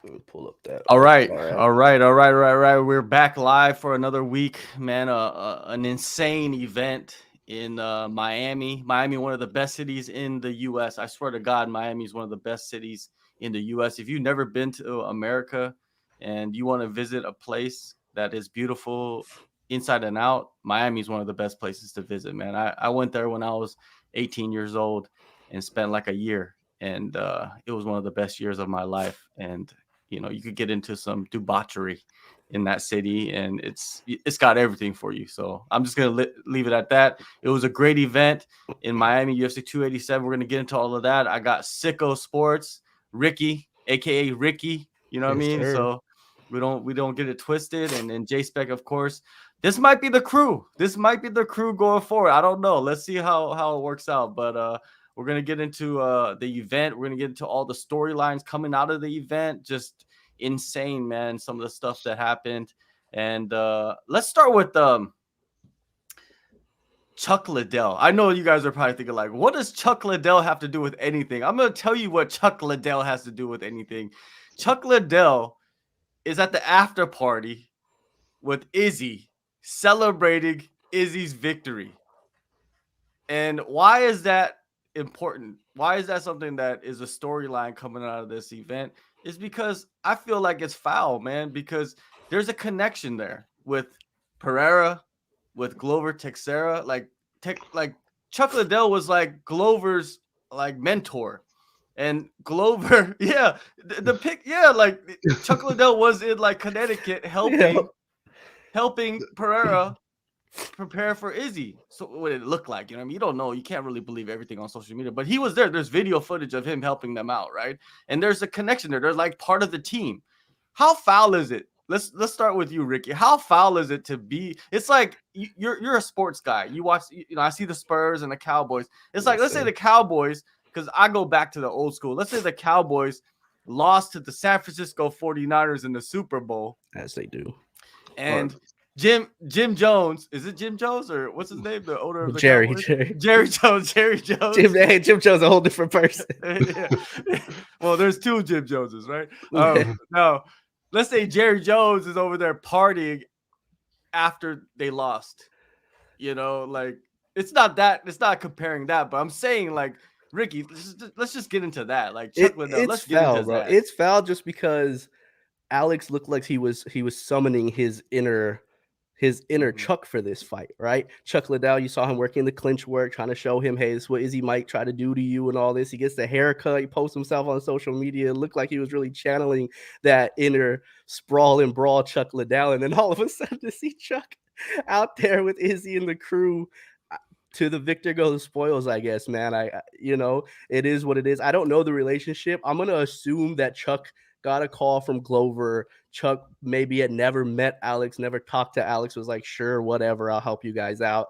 Let me pull up that All right, AllStar app. all right, all right, right, right. We're back live for another week, man. An insane event in Miami. Miami, one of the best cities in the U.S. I swear to God, Miami is one of the best cities in the U.S. If you've never been to America and you want to visit a place that is beautiful inside and out, Miami is one of the best places to visit, man. I went there when I was 18 years old and spent like a year, and it was one of the best years of my life. And you could get into some debauchery in that city, and it's got everything for you. So I'm just gonna leave it at that. It was a great event in Miami, UFC 287. We're gonna get into all of that. I got Sicko Sports, Ricky, aka Ricky. You know what I Yes, mean? sir. So we don't get it twisted. And then Jspec, of course. This might be the crew. This might be the crew going forward. I don't know. Let's see how it works out. But we're gonna get into the event. We're gonna get into all the storylines coming out of the event. Just insane, man. Some of the stuff that happened. And let's start with Chuck Liddell. I know you guys are probably thinking, like, what does Chuck Liddell have to do with anything? I'm gonna tell you what Chuck Liddell has to do with anything. Chuck Liddell is at the after party with Izzy, celebrating Izzy's victory. And why is that important? Why is that something that is a storyline coming out of this event? Is because I feel like it's foul, man, because there's a connection there with Pereira, with Glover Teixeira. Like Chuck Liddell was like Glover's like mentor. And Glover, yeah, the pick, yeah, like Chuck Liddell was in like Connecticut Yeah. helping Pereira prepare for Izzy. So what it looked like, you know what I mean? You don't know. You can't really believe everything on social media, but he was there. There's video footage of him helping them out, right? And there's a connection there. They're like part of the team. How foul is it? Let's start with you, Ricky. How foul is it to be? It's like you're a sports guy. You watch, I see the Spurs and the Cowboys. It's like, Yes, let's say sir. the Cowboys, because I go back to the old school. Let's say the Cowboys lost to the San Francisco 49ers in the Super Bowl, As they do. and Jim Jones, is it Jim Jones or what's his name? The owner of the Jerry, Cowboys? Jerry. Jerry Jim, Jones. hey, Jim Jones, a whole different person. Yeah. Well, there's two Jim Joneses, right? Now, let's say Jerry Jones is over there partying after they lost. Like it's not comparing that, but I'm saying, like, Ricky, let's just get into that. Like Chuck Liddell, It's let's get into foul, bro. that. It's foul just because Alex looked like he was summoning his inner Mhm. Chuck for this fight, right? Chuck Liddell, you saw him working the clinch work, trying to show him, hey, this is what Izzy might try to do to you and all this. He gets the haircut, he posts himself on social media. It looked like he was really channeling that inner sprawl and brawl Chuck Liddell. And then all of a sudden to see Chuck out there with Izzy and the crew. To the victor go the spoils, I guess, man. It is what it is. I don't know the relationship. I'm gonna assume that Chuck got a call from Glover. Chuck maybe had never met Alex, never talked to Alex, was like, sure, whatever, I'll help you guys out.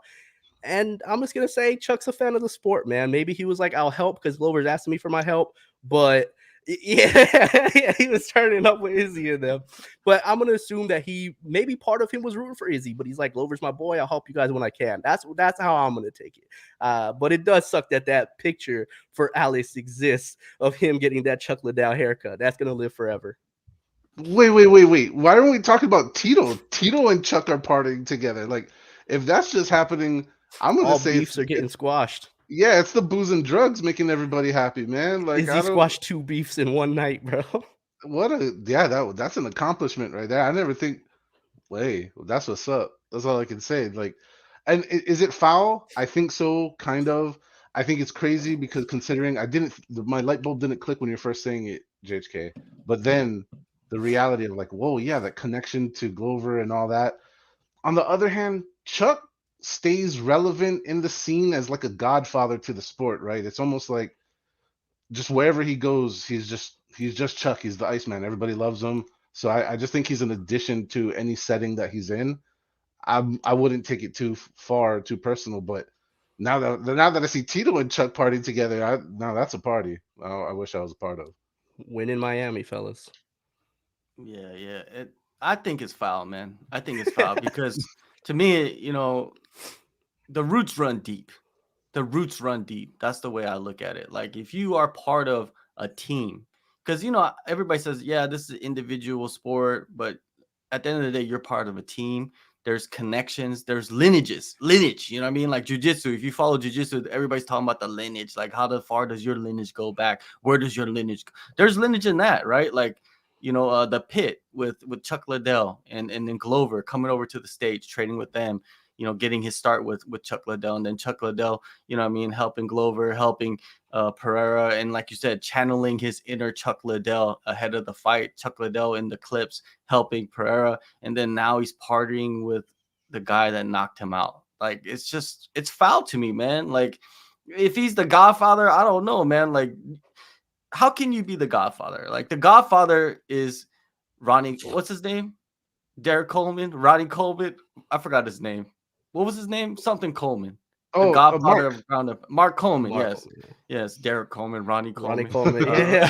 And I'm just gonna say Chuck's a fan of the sport, man. Maybe he was like, I'll help because Glover's asking me for my help, but yeah, yeah, he was turning up with Izzy and them. But I'm gonna assume that he maybe part of him was rooting for Izzy, but he's like, Glover's my boy. I'll help you guys when I can. That's how I'm gonna take it. But it does suck that picture for Alex exists of him getting that Chuck Liddell haircut. That's gonna live forever. Wait. Why aren't we talking about Tito? Tito and Chuck are partying together. Like, if that's just happening, I'm gonna All say beefs are getting it's squashed. yeah, it's the booze and drugs making everybody happy, man. Like, Izzy I don't squashed two beefs in one night, bro. what a yeah that's an accomplishment right there. I never think. Wait, that's what's up. That's all I can say. Like, and is it foul? I think so, kind of. I think it's crazy because considering my light bulb didn't click when you're first saying it, JHK. But then the reality of like, whoa, yeah, that connection to Glover and all that. On the other hand, Chuck stays relevant in the scene as like a godfather to the sport, right? It's almost like just wherever he goes, he's just Chuck. He's the Iceman. Everybody loves him. So I just think he's an addition to any setting that he's in. I wouldn't take it too far, too personal, but now that I see Tito and Chuck partying together, now that's a party. I wish I was a part of. Win in Miami, fellas. Yeah. I think it's foul, man. I think it's foul because to me, the roots run deep. The roots run deep. That's the way I look at it. Like, if you are part of a team, because you know everybody says, yeah, this is an individual sport, but at the end of the day, you're part of a team. There's connections, there's lineage. You know what I mean? Like jujitsu. If you follow jujitsu, everybody's talking about the lineage. Like, how far does your lineage go back? Where does your lineage go? There's lineage in that, right? Like, you know, the pit with Chuck Liddell and then Glover coming over to the stage, training with them. You know, getting his start with Chuck Liddell, and then Chuck Liddell, you know what I mean, helping Glover, helping Pereira, and like you said, channeling his inner Chuck Liddell ahead of the fight. Chuck Liddell in the clips helping Pereira, and then now he's partying with the guy that knocked him out. Like, it's foul to me, man. Like, if he's the Godfather, I don't know, man. Like, how can you be the Godfather? Like, the Godfather is Ronnie. What's his name? Derek Coleman, Ronnie Coleman. I forgot his name. What was his name? Something Coleman. The Godfather of Roundup. Mark Coleman. Yes. Yes. Derek Coleman, Ronnie Coleman. Yeah.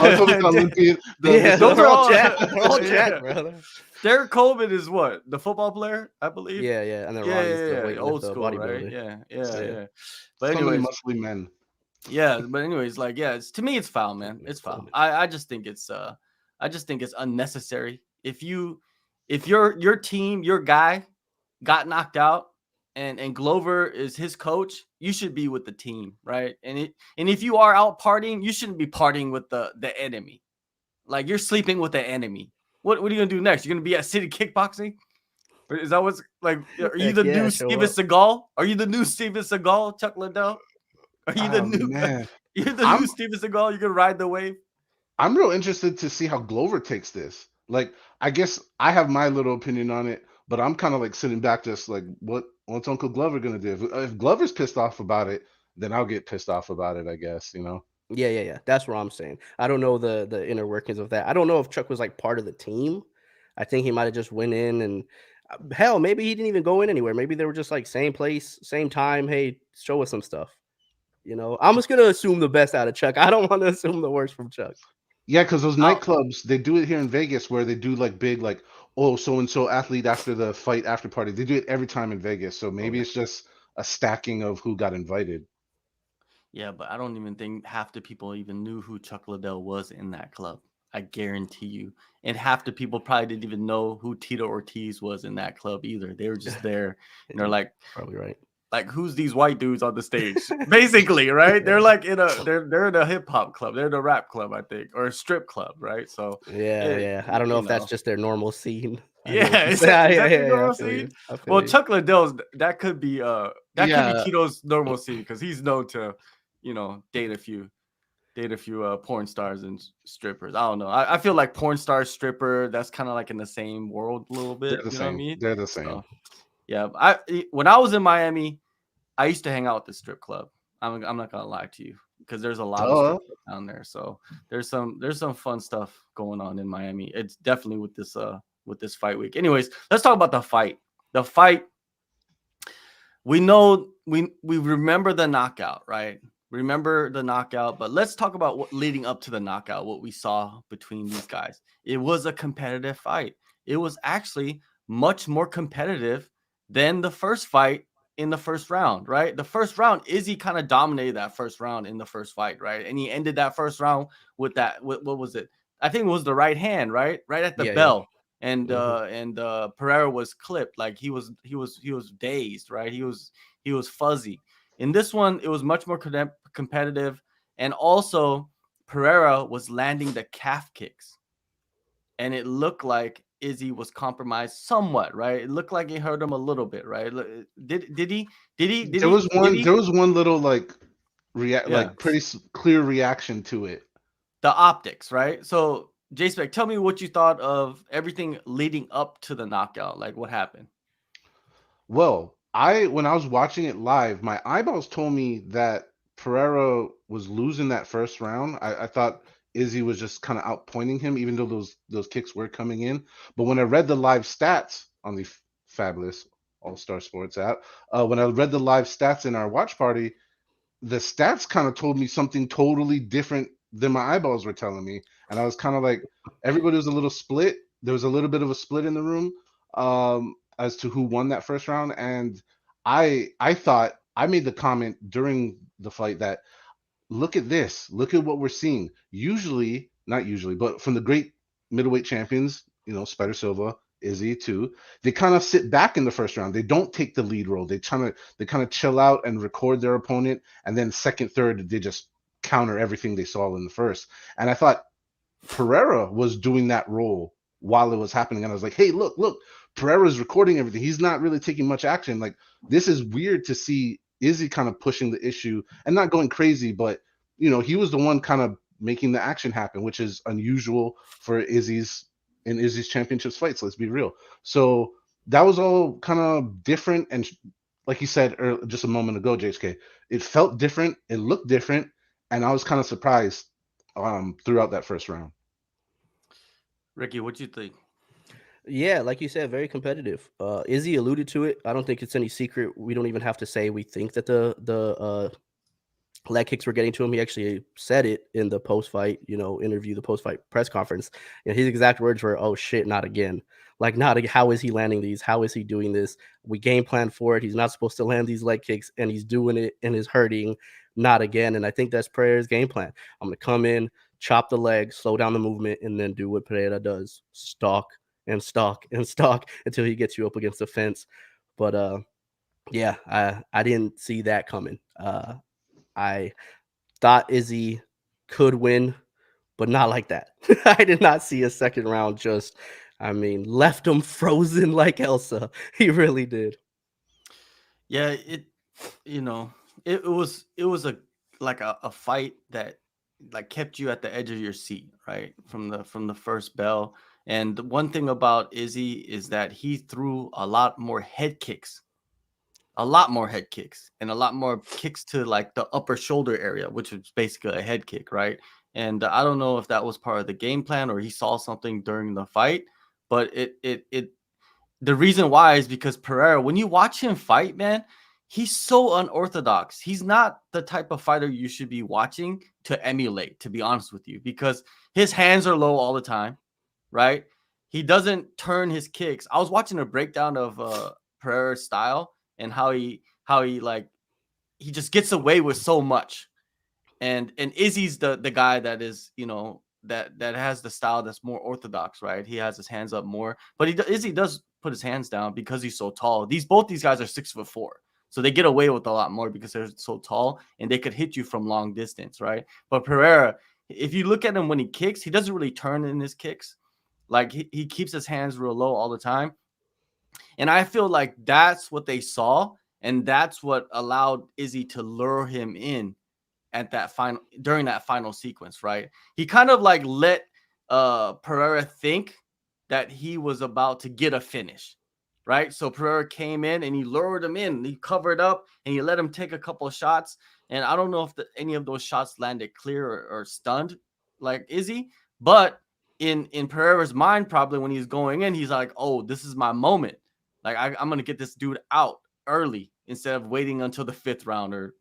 Those are all jacked. They're all jacked, brother. Derek Coleman is what? The football player, I believe. Yeah. And then Ronnie's the old school, right? Yeah. But anyways, muscly men. Yeah, but anyways, like, it's, to me, it's foul, man. It's foul. I just think it's unnecessary. If your team, your guy got knocked out, and Glover is his coach, you should be with the team, right? And if you are out partying, you shouldn't be partying with the enemy. Like, you're sleeping with the enemy. What are you gonna do next? You're gonna be at City Kickboxing? Is that what's like? Are you the new Steven Seagal? Are you the new Steven Seagal, Chuck Liddell? Are you the new? Man. You're the new Steven Seagal. You can ride the wave. I'm real interested to see how Glover takes this. Like, I guess I have my little opinion on it, but I'm kind of like sitting back, just like, what's Uncle Glover gonna do? If Glover's pissed off about it, then I'll get pissed off about it, I guess, you know? Yeah. That's what I'm saying. I don't know the inner workings of that. I don't know if Chuck was like part of the team. I think he might have just went in, and hell, maybe he didn't even go in anywhere. Maybe they were just like same place, same time. Hey, show us some stuff. You know, I'm just gonna assume the best out of Chuck. I don't want to assume the worst from Chuck. Yeah, because those nightclubs, they do it here in Vegas where they do like big, like, oh, so-and-so athlete after the fight after party. They do it every time in Vegas. So maybe it's just a stacking of who got invited. Yeah, but I don't even think half the people even knew who Chuck Liddell was in that club. I guarantee you. And half the people probably didn't even know who Tito Ortiz was in that club either. They were just there, and they're like, probably right. Like, who's these white dudes on the stage? Basically, right? They're like they're in a hip hop club, they're in a rap club, I think, or a strip club, right? So yeah. I don't know if that's just their normal scene. Is that their normal scene? Well, Chuck Liddell's that could be could be Tito's normal scene, because he's known to, you know, date a few porn stars and strippers. I don't know. I feel like porn star, stripper, that's kind of like in the same world a little bit. They're the you same. Know what I mean? They're the same. So, yeah, when I was in Miami, I used to hang out with the strip club. I'm not gonna lie to you, because there's a lot of strip clubs down there. So there's some fun stuff going on in Miami. It's definitely with this fight week. Anyways, let's talk about the fight. The fight. We know we remember the knockout, right? Remember the knockout, but let's talk about what leading up to the knockout, what we saw between these guys. It was a competitive fight. It was actually much more competitive than the first fight in the first round, right? The first round, Izzy kind of dominated that first round in the first fight, right? And he ended that first round with that. What was it? I think it was the right hand, right? Right at the bell. Yeah. And Pereira was clipped, like he was dazed, right? He was fuzzy. In this one, it was much more competitive, and also Pereira was landing the calf kicks, and it looked like Izzy was compromised somewhat, right? It looked like it hurt him a little bit, right? Did he? There was one little like pretty clear reaction to it. The optics, right? So, Jspec, tell me what you thought of everything leading up to the knockout. Like, what happened? Well, when I was watching it live, my eyeballs told me that Pereira was losing that first round. I thought Izzy was just kind of outpointing him, even though those kicks were coming in. But when I read the live stats on the fabulous AllStar Sports app, when I read the live stats in our watch party, the stats kind of told me something totally different than my eyeballs were telling me. And I was kind of like, everybody was a little split. There was a little bit of a split in the room as to who won that first round. And I thought, I made the comment during the fight that, look at this. Look at what we're seeing. Usually not usually, but from the great middleweight champions, Spider Silva, Izzy too, they kind of sit back in the first round. They don't take the lead role. They kind of chill out and record their opponent, and then second, third, they just counter everything they saw in the first. And I thought Pereira was doing that role while it was happening, and I was like, hey, look, Pereira's recording everything. He's not really taking much action. Like, this is weird to see Izzy kind of pushing the issue and not going crazy, but he was the one kind of making the action happen, which is unusual for Izzy's championships fights. Let's be real. So that was all kind of different, and like you said just a moment ago, JSK, it felt different, it looked different, and I was kind of surprised throughout that first round. Ricky, what do you think? Yeah, like you said, very competitive. Izzy alluded to it. I don't think it's any secret. We don't even have to say we think that the leg kicks were getting to him. He actually said it in the post-fight, interview, the post-fight press conference. His exact words were, "Oh shit, not again." Like, how is he landing these? How is he doing this? We game plan for it. He's not supposed to land these leg kicks, and he's doing it and is hurting. Not again. And I think that's Pereira's game plan. I'm gonna come in, chop the leg, slow down the movement, and then do what Pereira does: stalk and stalk and stalk until he gets you up against the fence. But yeah, I didn't see that coming. I thought Izzy could win, but not like that. I did not see a second round left him frozen like Elsa. He really did. Yeah, it was a fight that like kept you at the edge of your seat, right? From the first bell. And the one thing about Izzy is that he threw a lot more head kicks, and a lot more kicks to like the upper shoulder area, which is basically a head kick, right? And I don't know if that was part of the game plan or he saw something during the fight, but the reason why is because Pereira, when you watch him fight, man, he's so unorthodox. He's not the type of fighter you should be watching to emulate, to be honest with you, because his hands are low all the time, right? He doesn't turn his kicks. I was watching a breakdown of Pereira's style and how he like he just gets away with so much. And Izzy's the guy that is, that has the style that's more orthodox, right? He has his hands up more, but Izzy does put his hands down because he's so tall. Both these guys are 6'4", so they get away with a lot more because they're so tall and they could hit you from long distance, right? But Pereira, if you look at him when he kicks, he doesn't really turn in his kicks. Like he keeps his hands real low all the time. And I feel like that's what they saw, and that's what allowed Izzy to lure him in at that during that final sequence, right? He kind of like let Pereira think that he was about to get a finish, right? So Pereira came in and he lured him in, he covered up and he let him take a couple of shots. And I don't know if any of those shots landed clear or stunned like Izzy, but in Pereira's mind, probably when he's going in, he's like, oh, this is my moment. Like I'm going to get this dude out early instead of waiting until the 5th round or,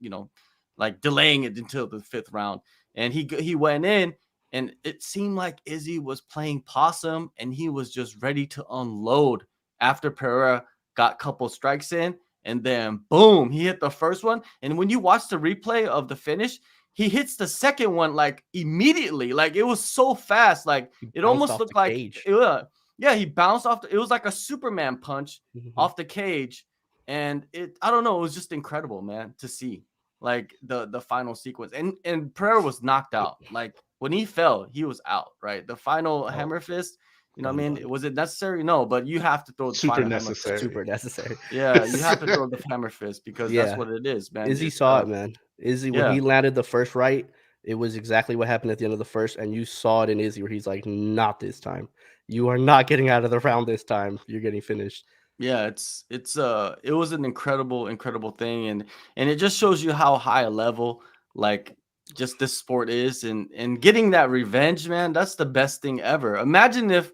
like delaying it until the 5th round. And he went in and it seemed like Izzy was playing possum and he was just ready to unload after Pereira got a couple strikes in, and then boom, he hit the first one. And when you watch the replay of the finish, he hits the second one like immediately. Like it was so fast. Like it almost looked like he bounced off. It was like a Superman punch off the cage. And I don't know, it was just incredible, man, to see like the final sequence. And Pereira was knocked out. Like when he fell, he was out, right? The final hammer fist, was it necessary? No, but you have to throw the super final necessary. Hammer fist. Super necessary. Yeah, you have to throw the hammer fist because that's what it is, man. Izzy saw it, man. Izzy, when he landed the first right, it was exactly what happened at the end of the first, and you saw it in Izzy where he's like, not this time. You are not getting out of the round this time. You're getting finished. Yeah, it was an incredible thing, and it just shows you how high a level like just this sport is, and getting that revenge, man, that's the best thing ever. Imagine if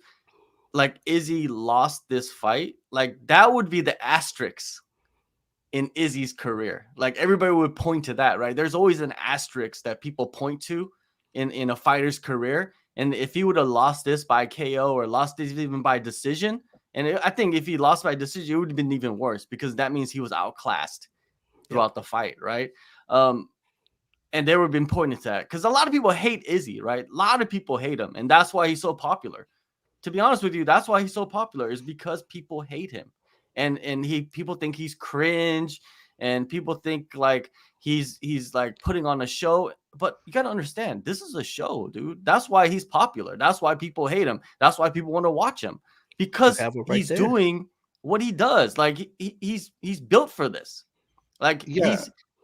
like Izzy lost this fight, like that would be the asterisk in Izzy's career. Like everybody would point to that, right? There's always an asterisk that people point to in a fighter's career. And if he would have lost this by KO or lost this even by decision, and I think if he lost by decision, it would have been even worse because that means he was outclassed throughout the fight, right? and they were being pointed to that because a lot of people hate Izzy, right? A lot of people hate him, and that's why he's so popular. To be honest with you, that's why he's so popular, is because people hate him, and people think he's cringe, and people think like he's like putting on a show. But you got to understand, this is a show, dude. That's why he's popular. That's why people hate him. That's why people want to watch him, because he's doing what he does. Like he's built for this. Like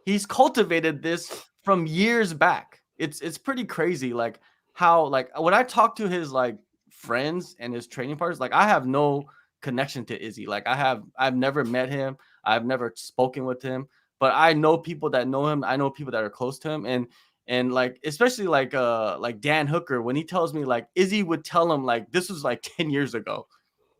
he's cultivated this from years back. It's pretty crazy. Like how, like when I talk to his like friends and his training partners, like I have no connection to Izzy. Like I've never met him. I've never spoken with him, but I know people that know him. I know people that are close to him, and like especially like Dan Hooker, when he tells me like Izzy would tell him like this was like 10 years ago.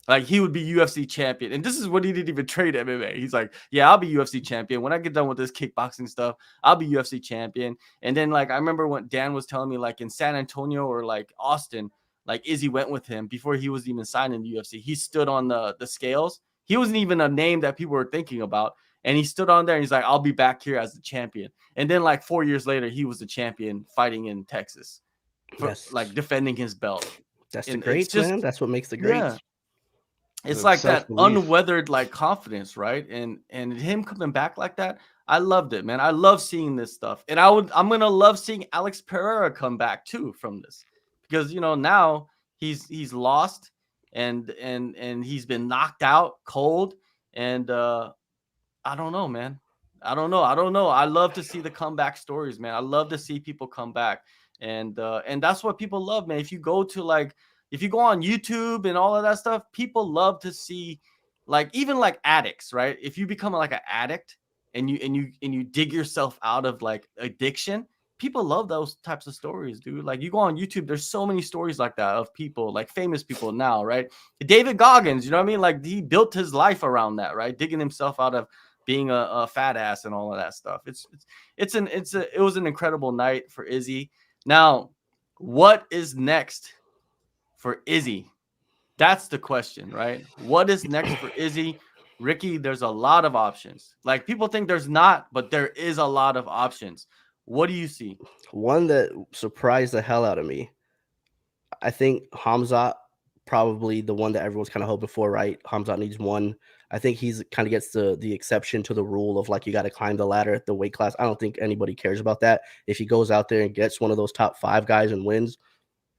Like he would be UFC champion. And this is what he didn't even trade MMA. He's like, yeah, I'll be UFC champion. When I get done with this kickboxing stuff, I'll be UFC champion. And then like I remember when Dan was telling me like in San Antonio or like Austin, like Izzy went with him before he was even signed in the UFC. He stood on the scales. He wasn't even a name that people were thinking about. And he stood on there and he's like, I'll be back here as the champion. And then like 4 years later, he was the champion fighting in Texas for like defending his belt. That's the greats, man. That's what makes the greats. Yeah. It's like that unweathered like confidence, right? And him coming back like that, I loved it, man. I love seeing this stuff. And I'm gonna love seeing Alex Pereira come back too from this. Because now he's lost and he's been knocked out cold. And I don't know, man. I don't know. I love to see the comeback stories, man. I love to see people come back. And that's what people love, man. If you go on YouTube and all of that stuff, people love to see, like, even like addicts, right? If you become like an addict and you dig yourself out of like addiction, people love those types of stories, dude. Like you go on YouTube, there's so many stories like that of people, like famous people now, right? David Goggins, you know what I mean? Like he built his life around that, right? Digging himself out of being a fat ass and all of that stuff. It was an incredible night for Izzy. Now, what is next for Izzy? That's the question, right? What is next for Izzy? Ricky, there's a lot of options. Like people think there's not, but there is a lot of options. What do you see? One that surprised the hell out of me. I think Hamzat, probably the one that everyone's kind of hoping for, right? Hamzat needs one. I think he's kind of gets the exception to the rule of like you got to climb the ladder at the weight class. I don't think anybody cares about that. If he goes out there and gets one of those top 5 guys and wins,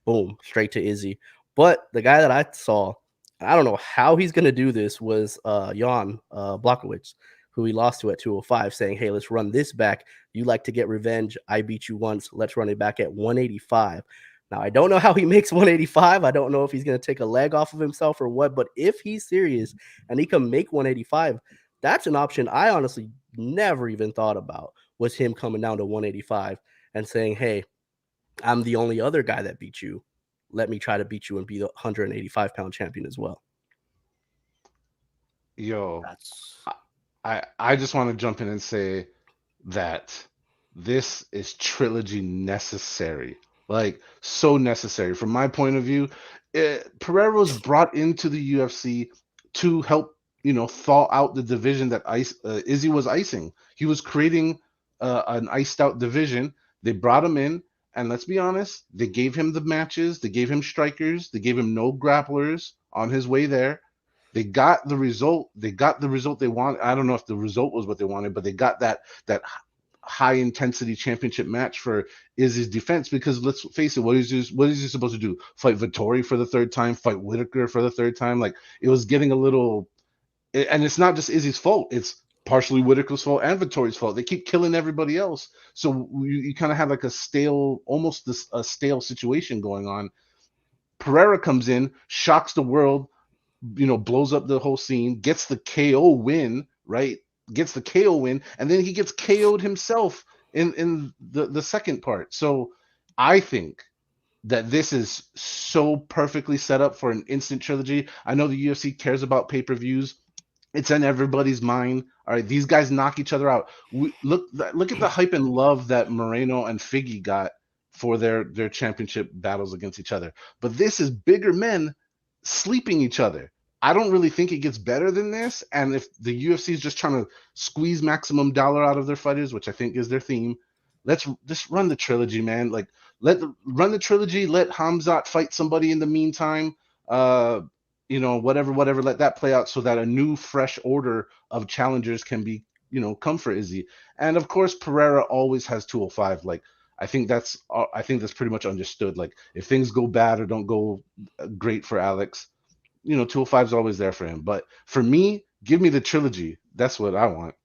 boom, straight to Izzy. But the guy that I saw, I don't know how he's going to do this, was Hyon Blachowicz, who he lost to at 205, saying, hey, let's run this back. You like to get revenge. I beat you once. Let's run it back at 185. Now, I don't know how he makes 185. I don't know if he's going to take a leg off of himself or what, but if he's serious and he can make 185, that's an option I honestly never even thought about, was him coming down to 185 and saying, hey, I'm the only other guy that beat you. Let me try to beat you and be the 185-pound champion as well. Yo, I just want to jump in and say that this is trilogy necessary. Like, so necessary. From my point of view, Pereira was brought into the UFC to help, thaw out the division that Izzy was icing. He was creating an iced out division. They brought him in, and let's be honest, they gave him the matches, they gave him strikers, they gave him no grapplers on his way there. They got the result. They got the result they wanted. I don't know if the result was what they wanted, but they got that high intensity championship match for Izzy's defense. Because let's face it, what is he supposed to do? Fight Vettori for the 3rd time? Fight Whitaker for the 3rd time? Like, it was getting a little. And it's not just Izzy's fault. It's partially Whitaker's fault and Vettori's fault. They keep killing everybody else. So you kind of have like a stale situation going on. Pereira comes in, shocks the world, blows up the whole scene, gets the KO win, right? Gets the KO win, and then he gets KO'd himself in the second part. So I think that this is so perfectly set up for an instant trilogy. I know the UFC cares about pay-per-views. It's in everybody's mind. All right, these guys knock each other out. Look at the hype and love that Moreno and Figgy got for their championship battles against each other. But this is bigger men sleeping each other. I don't really think it gets better than this. And if the UFC is just trying to squeeze maximum dollar out of their fighters, which I think is their theme, let's just run the trilogy, man. Like run the trilogy. Let Hamzat fight somebody in the meantime. Uh, whatever. Let that play out so that a new, fresh order of challengers can be, come for Izzy. And of course, Pereira always has 205. Like I think that's pretty much understood. Like if things go bad or don't go great for Alex, 205 is always there for him. But for me, give me the trilogy. That's what I want.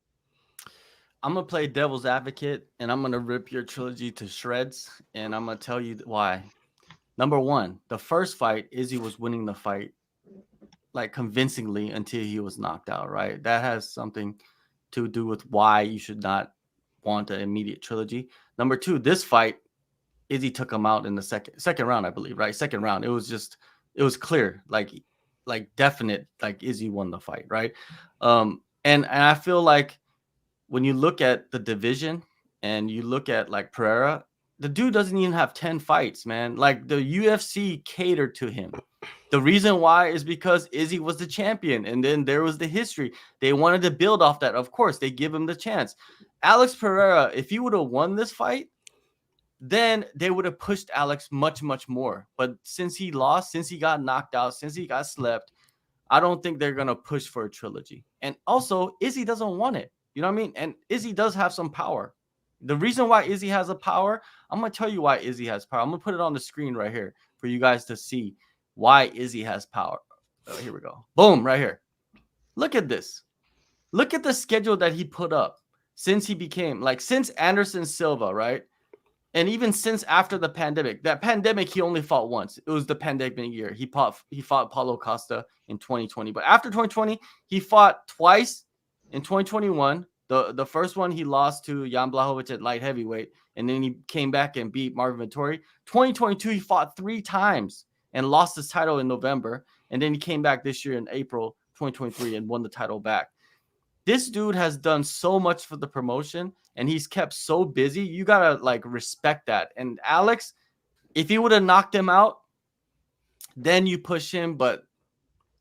I'm gonna play devil's advocate, and I'm gonna rip your trilogy to shreds, and I'm gonna tell you why. Number one, the first fight, Izzy was winning the fight like convincingly until he was knocked out, right? That has something to do with why you should not want an immediate trilogy. Number two, this fight, Izzy took him out in the second round, I believe, right? Second round. It was clear, like definite, like Izzy won the fight, right? And I feel like when you look at the division and you look at like Pereira, the dude doesn't even have 10 fights, man. Like the UFC catered to him. The reason why is because Izzy was the champion, and then there was the history. They wanted to build off that. Of course, they give him the chance. Alex Pereira, if he would have won this fight, then they would have pushed Alex much, much more. But since he lost, since he got knocked out, since he got slept, I don't think they're going to push for a trilogy. And also, Izzy doesn't want it. You know what I mean? And Izzy does have some power. The reason why Izzy has a power, I'm going to tell you why Izzy has power. I'm going to put it on the screen right here for you guys to see why Izzy has power. Here we go. Boom, right here. Look at this. Look at the schedule that he put up since he became, like, since Anderson Silva, right? And even since after the pandemic, that pandemic, he only fought once. It was the pandemic year. He fought Paulo Costa in 2020. But after 2020, he fought twice in 2021. The first one he lost to Jan Blachowicz at light heavyweight, and then he came back and beat Marvin Vettori. 2022, he fought 3 times and lost his title in November. And then he came back this year in April 2023 and won the title back. This dude has done so much for the promotion, and he's kept so busy. You got to like respect that. And Alex, if he would have knocked him out, then you push him, but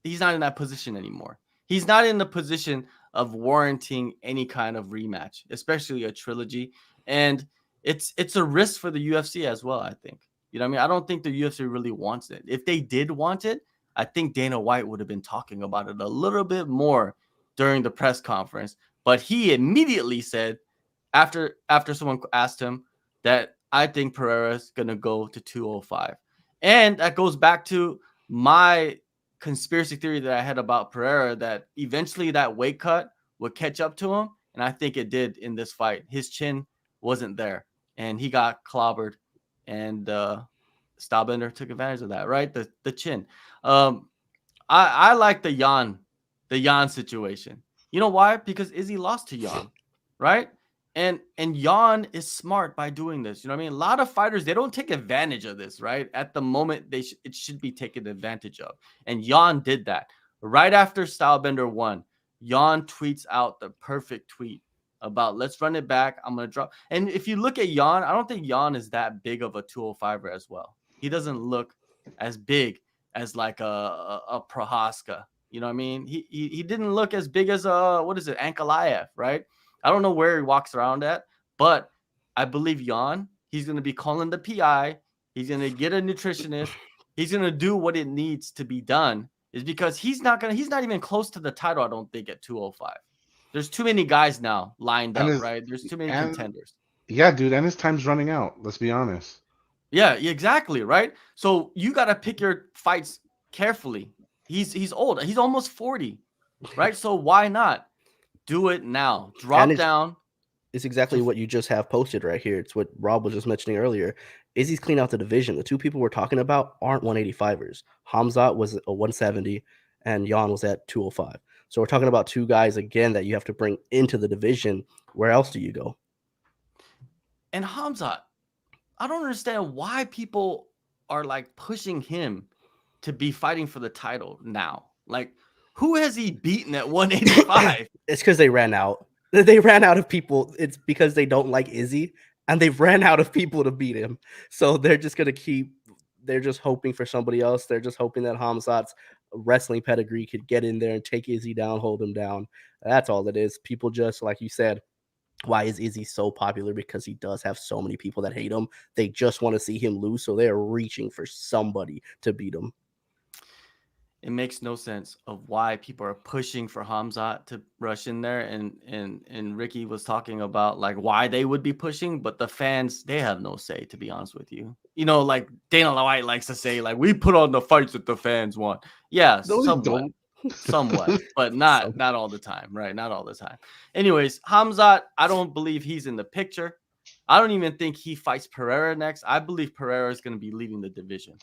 he's not in that position anymore. He's not in the position of warranting any kind of rematch, especially a trilogy. And it's a risk for the UFC as well, I think. You know what I mean? I don't think the UFC really wants it. If they did want it, I think Dana White would have been talking about it a little bit more during the press conference. But he immediately said, after someone asked him, that I think Pereira is going to go to 205. And that goes back to my conspiracy theory that I had about Pereira, that eventually that weight cut would catch up to him. And I think it did in this fight. His chin wasn't there, and he got clobbered, and Stylebender took advantage of that, right? The chin. I like the Hyon situation. You know why? Because Izzy lost to Hyon, right? And Hyon is smart by doing this. You know what I mean? A lot of fighters, they don't take advantage of this, right? At the moment, it should be taken advantage of. And Hyon did that. Right after Stylebender won, Hyon tweets out the perfect tweet about, let's run it back. I'm going to drop. And if you look at Hyon, I don't think Hyon is that big of a 205er as well. He doesn't look as big as like a Prohaska. You know what I mean? He didn't look as big as Ankalaev, right? I don't know where he walks around at, but I believe Hyon, he's going to be calling the PI. He's going to get a nutritionist. He's going to do what it needs to be done, is because he's not even close to the title, I don't think, at 205. There's too many guys now lined up, right? There's too many contenders. Yeah, dude, and his time's running out. Let's be honest. Yeah, exactly, right? So you got to pick your fights carefully. He's old. He's almost 40, right? So why not do it now? Drop down. It's exactly what you just have posted right here. It's what Rob was just mentioning earlier. Izzy's clean out the division. The two people we're talking about aren't 185ers. Hamzat was a 170, and Hyon was at 205. So we're talking about two guys, again, that you have to bring into the division. Where else do you go? And Hamzat, I don't understand why people are like pushing him to be fighting for the title now. Like, who has he beaten at 185? It's because they ran out. They ran out of people. It's because they don't like Izzy, and they've ran out of people to beat him. So they're just going to they're just hoping for somebody else. They're just hoping that Hamzat's wrestling pedigree could get in there and take Izzy down, hold him down. That's all it is. People just, like you said, Why is Izzy so popular? Because he does have so many people that hate him. They just want to see him lose, so they're reaching for somebody to beat him. It makes no sense of why people are pushing for Hamzat to rush in there, and Ricky was talking about like why they would be pushing, but the fans, they have no say, to be honest with you. You know, like Dana White likes to say, like, we put on the fights that the fans want. Yeah, No, they somewhat, don't. but not all the time, right? Not all the time. Anyways, Hamzat, I don't believe he's in the picture. I don't even think he fights Pereira next. I believe Pereira is going to be leading the division.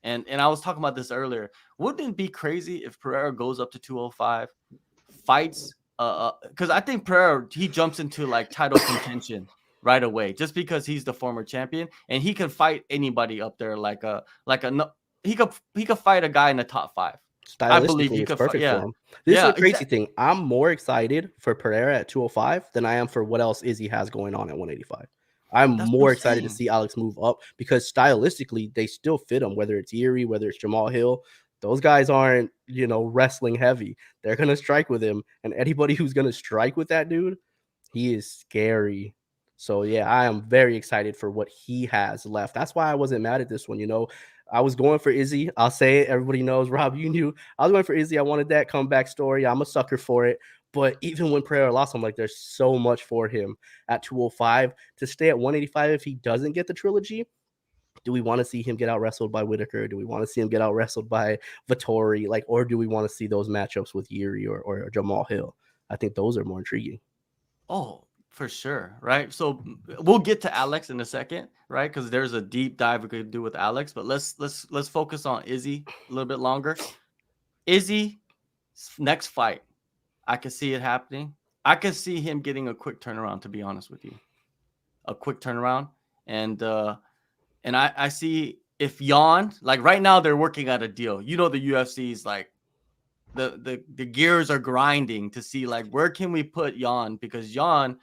And I was talking about this earlier. Wouldn't it be crazy if Pereira goes up to 205, fights? Because I think Pereira, he jumps into like title contention right away, just because he's the former champion and he can fight anybody up there. He could fight a guy in the top 5. I believe Stylistically, he it's could fight. perfect Yeah, for him. This is yeah, a crazy thing. I'm more excited for Pereira at 205 than I am for what else Izzy has going on at 185. I'm That's more what I'm excited to saying. see Alex move up because stylistically, they still fit him, whether it's Erie, whether it's Jamal Hill. Those guys aren't, wrestling heavy. They're going to strike with him. And anybody who's going to strike with that dude, he is scary. So, yeah, I am very excited for what he has left. That's why I wasn't mad at this one. I was going for Izzy. I'll say it. Everybody knows. Rob, you knew. I was going for Izzy. I wanted that comeback story. I'm a sucker for it. But even when Pereira lost, I'm like, there's so much for him at 205 to stay at 185 if he doesn't get the trilogy. Do we want to see him get out wrestled by Whitaker? Do we want to see him get out wrestled by Vettori? Or do we want to see those matchups with Yuri or Jamal Hill? I think those are more intriguing. Oh, for sure, right? So we'll get to Alex in a second, right? Because there's a deep dive we could do with Alex, but let's focus on Izzy a little bit longer. Izzy next fight, I can see it happening. I can see him getting a quick turnaround, to be honest with you, a quick turnaround, and I see if Hyon, like right now they're working out a deal. You know, the UFC's like the gears are grinding to see like where can we put Hyon, because Hyon,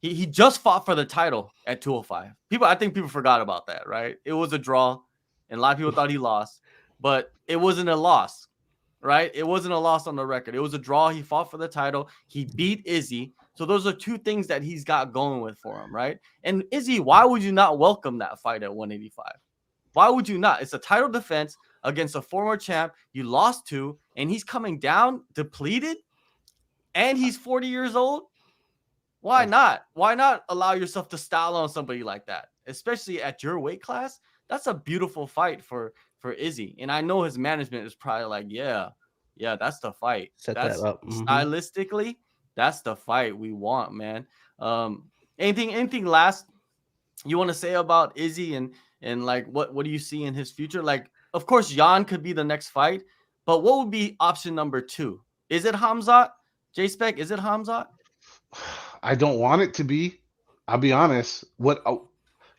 he just fought for the title at 205. I think people forgot about that, right? It was a draw, and a lot of people thought he lost, but it wasn't a loss, right? It wasn't a loss on the record. It was a draw. He fought for the title. He beat Izzy. So those are two things that he's got going with for him, right? And Izzy, why would you not welcome that fight at 185? Why would you not? It's a title defense against a former champ you lost to, and he's coming down depleted, and he's 40 years old. Why not? Why not allow yourself to style on somebody like that, especially at your weight class? That's a beautiful fight for Izzy. And I know his management is probably like, yeah, that's the fight. Set that That's up. stylistically, that's the fight we want, man. Anything last you want to say about Izzy and like what do you see in his future? Like, of course, Hyon could be the next fight, but what would be option number 2? Is it Hamzat? Jspec, is it Hamzat? I don't want it to be. I'll be honest.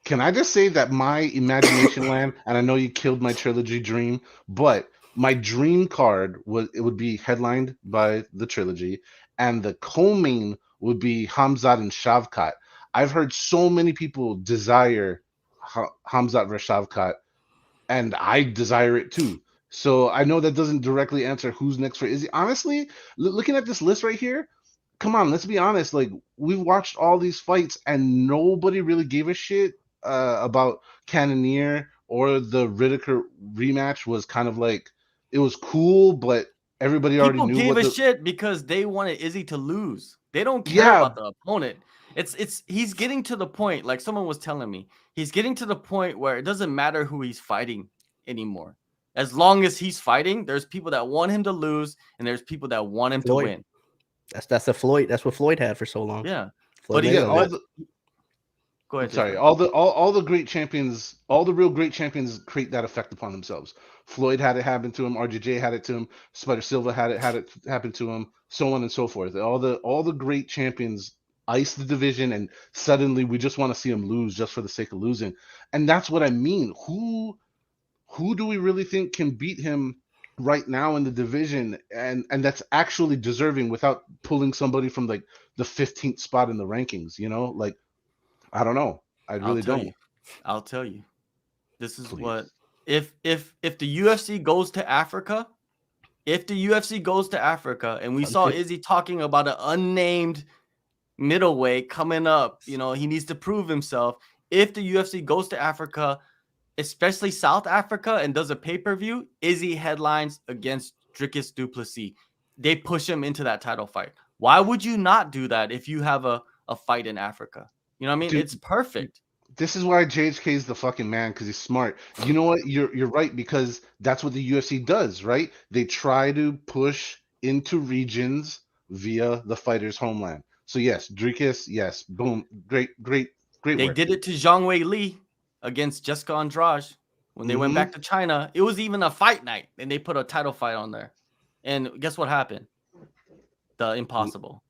Can I just say that my imagination land, and I know you killed my trilogy dream, but my dream card would be headlined by the trilogy, and the co-main would be Hamzat and Shavkat. I've heard so many people desire Hamzat versus Shavkat, and I desire it too. So I know that doesn't directly answer who's next for Izzy. Honestly, looking at this list right here, come on, let's be honest. Like, we've watched all these fights, and nobody really gave a shit about Cannonier, or the Whitaker rematch was kind of like, it was cool, but everybody already People knew gave what a the shit because they wanted Izzy to lose. They don't care yeah. about the opponent. He's getting to the point, like someone was telling me, he's getting to the point where it doesn't matter who he's fighting anymore. As long as he's fighting, there's people that want him to lose, and there's people that want him to Floyd. win. That's a Floyd. That's what Floyd had for so long. Yeah. Floyd But Yeah, Mayweather. go ahead. sorry, Jspec. all the great champions, all the real great champions create that effect upon themselves. Floyd had it happen to him, RJJ had it to him, Spider Silva had it happen to him, so on and so forth. All the great champions ice the division, and suddenly we just want to see him lose just for the sake of losing. And that's what I mean. Who do we really think can beat him right now in the division, and that's actually deserving without pulling somebody from like the 15th spot in the rankings, Like, I don't know. I I'll really tell don't. you. I'll tell you. This is what Please. if the UFC goes to Africa, and we saw Unfit. Izzy talking about an unnamed middleweight coming up. You know, he needs to prove himself. If the UFC goes to Africa, especially South Africa, and does a pay-per-view, Izzy headlines against Dricus du Plessis. They push him into that title fight. Why would you not do that if you have a fight in Africa? You know what I mean? Dude, It's perfect. this is why JHK is the fucking man, because he's smart. You know what? You're right, because that's what the UFC does, right? They try to push into regions via the fighter's homeland. So yes, Dricus, yes, boom, great They work. did it to Zhang Wei Li against Jessica Andrade when they went back to China. It was even a fight night, and they put a title fight on there. And guess what happened? The impossible.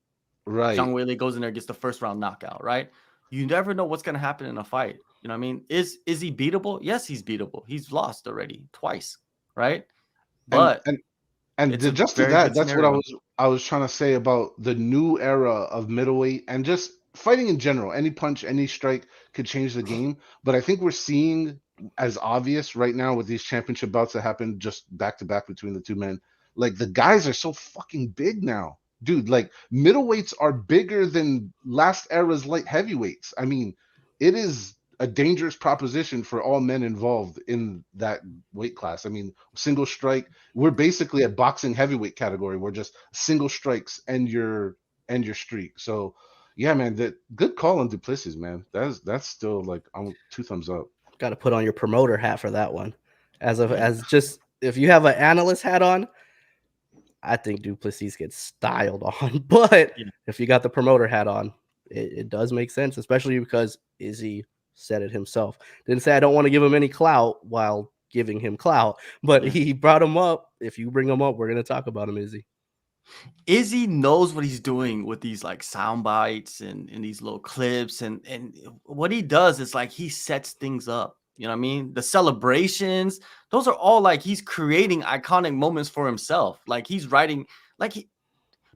Right. Zhang Wei Li goes in there, gets the first round knockout, right? You never know what's going to happen in a fight. You know what I mean? Is he beatable? Yes, he's beatable. He's lost already twice, right? But And it's a just to very that, good that's what scenario. I was trying to say about the new era of middleweight and just fighting in general. Any punch, any strike could change the game. But I think we're seeing as obvious right now with these championship bouts that happen just back to back between the two men. Like the guys are so fucking big now. Dude, like middleweights are bigger than last era's light heavyweights. I mean, it is a dangerous proposition for all men involved in that weight class. I mean, single strike, we're basically at boxing heavyweight category. We're just single strikes and your streak. So yeah, man, that good call on Duplessis, man. That's still like I'm 2 thumbs up. Got to put on your promoter hat for that one. Yeah. As just if you have an analyst hat on, I think Duplessis gets styled on. But Yeah. if you got the promoter hat on, it does make sense, especially because Izzy said it himself. Didn't say I don't want to give him any clout while giving him clout, but Yeah. he brought him up. If you bring him up, we're gonna talk about him, Izzy. Izzy knows what he's doing with these like sound bites and these little clips, and what he does is like he sets things up. You know what I mean? The celebrations, those are all like he's creating iconic moments for himself. Like he's writing, like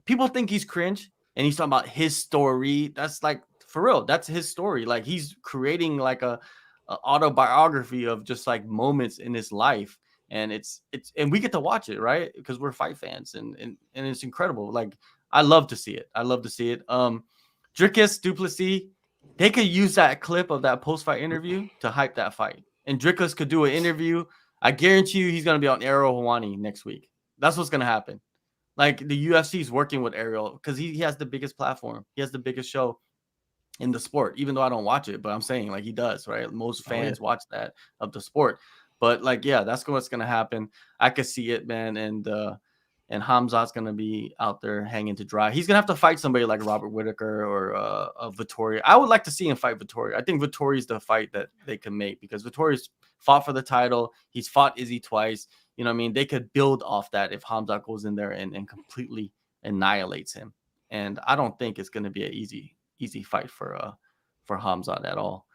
people think he's cringe and he's talking about his story. That's like for real. That's his story. Like he's creating like a autobiography of just like moments in his life. And it's and we get to watch it, right? Because we're fight fans, and it's incredible. Like I love to see it. I love to see it. Dricus du Plessis, they could use that clip of that post-fight interview to hype that fight. And Dricus could do an interview. I guarantee you he's gonna be on Ariel Helwani next week. That's what's gonna happen. Like the UFC is working with Ariel because he has the biggest platform. He has the biggest show in the sport, even though I don't watch it, but I'm saying like he does, right? Most fans watch that of the sport. But like, yeah, that's what's gonna happen. I could see it, man. And Hamzat's gonna be out there hanging to dry. He's gonna have to fight somebody like Robert Whitaker or Vittori. I would like to see him fight Vittori. I think Vittori's the fight that they can make because Vittori's fought for the title. He's fought Izzy twice. You know what I mean? They could build off that if Hamzat goes in there and completely annihilates him. And I don't think it's gonna be an easy fight for Hamzat at all.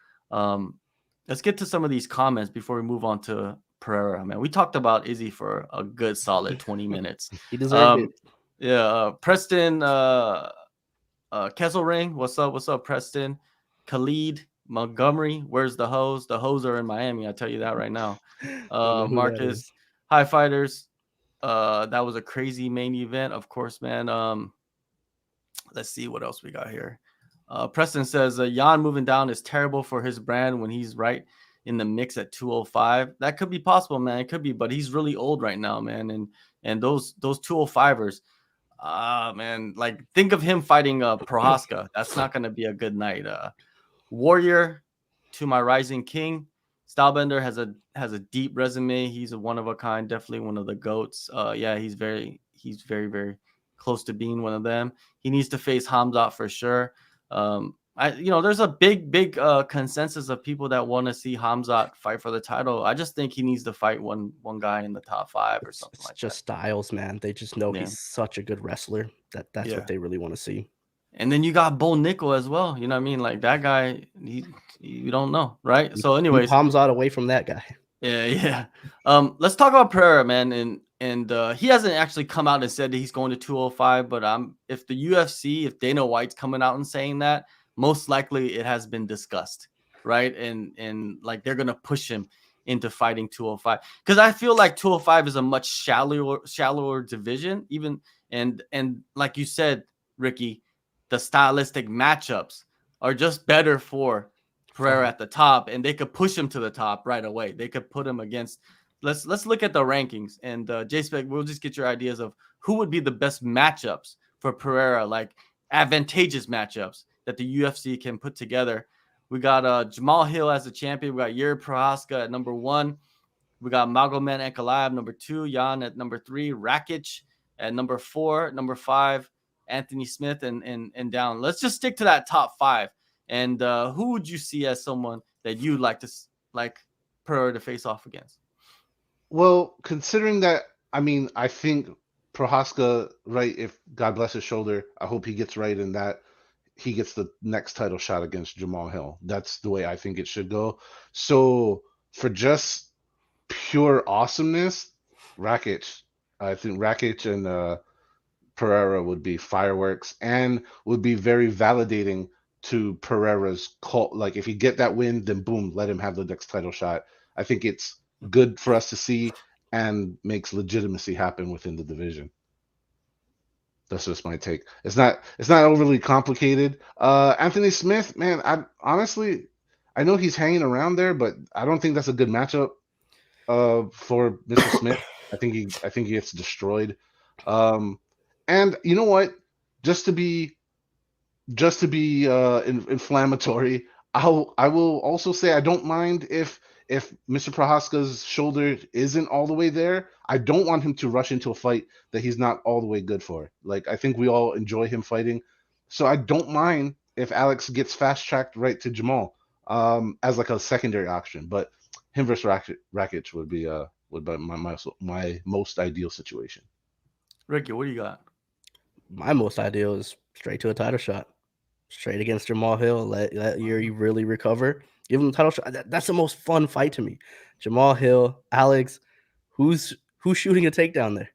Let's get to some of these comments before we move on to Pereira. Man, we talked about Izzy for a good solid 20 minutes. He deserved it. Yeah, Preston Kesselring, what's up, Preston? Khalid Montgomery, where's the hoes? The hoes are in Miami, I tell you that right now. Marcus, hi fighters. That was a crazy main event, of course, man. Let's see what else we got here. Preston says Hyon moving down is terrible for his brand when he's right in the mix at 205. That could be possible, man. It could be, but he's really old right now, man. And those 205ers, man, like think of him fighting Prohaska. That's not going to be a good night. Warrior to my rising king. Stylebender has a deep resume. He's a one of a kind, definitely one of the GOATs. Yeah, he's very, very close to being one of them. He needs to face Hamzat for sure. There's a big consensus of people that want to see Hamzat fight for the title. I just think he needs to fight one guy in the top 5 or something like that. It's just styles, man. They just know he's such a good wrestler that's what they really want to see. And then you got Bo Nickel as well. You know what I mean? Like that guy, you don't know, right? So anyways, Hamzat away from that guy. Yeah. Let's talk about Pereira, man. And he hasn't actually come out and said that he's going to 205, but if the UFC, if Dana White's coming out and saying that, most likely it has been discussed, right? And like they're gonna push him into fighting 205 because I feel like 205 is a much shallower division, even and like you said, Ricky, the stylistic matchups are just better for Pereira at the top, and they could push him to the top right away. They could put him against. Let's look at the rankings, and Jspec, we'll just get your ideas of who would be the best matchups for Pereira, like advantageous matchups that the UFC can put together. We got Jamal Hill as the champion. We got Yuri Prohaska at number 1. We got Magomed Ankalaev number 2, Hyon at number 3, Rakic at number 4, number 5, Anthony Smith, and down. Let's just stick to that top 5. And who would you see as someone that you'd like Pereira to face off against? Well, considering that, I mean, I think Prohaska, right, if God bless his shoulder, I hope he gets right in that he gets the next title shot against Jamal Hill. That's the way I think it should go. So for just pure awesomeness, Rakic, I think Rakic and Pereira would be fireworks and would be very validating to Pereira's cult. Like if you get that win, then boom, let him have the next title shot. I think it's good for us to see and makes legitimacy happen within the division. That's just my take. It's not overly complicated. Anthony Smith, man, I honestly I know he's hanging around there, but I don't think that's a good matchup for Mr. Smith. I think he gets destroyed. And you know what? Just to be inflammatory, I will also say I don't mind if Mr. Prohaska's shoulder isn't all the way there. I don't want him to rush into a fight that he's not all the way good for. Like I think we all enjoy him fighting, so I don't mind if Alex gets fast tracked right to Jamal as like a secondary option. But him versus Rakic would be my most ideal situation. Ricky, what do you got? My most ideal is straight to a title shot, straight against Jamal Hill. Let Yuri really recover. Give him the title shot. That's the most fun fight to me. Jamal Hill, Alex, who's shooting a takedown there?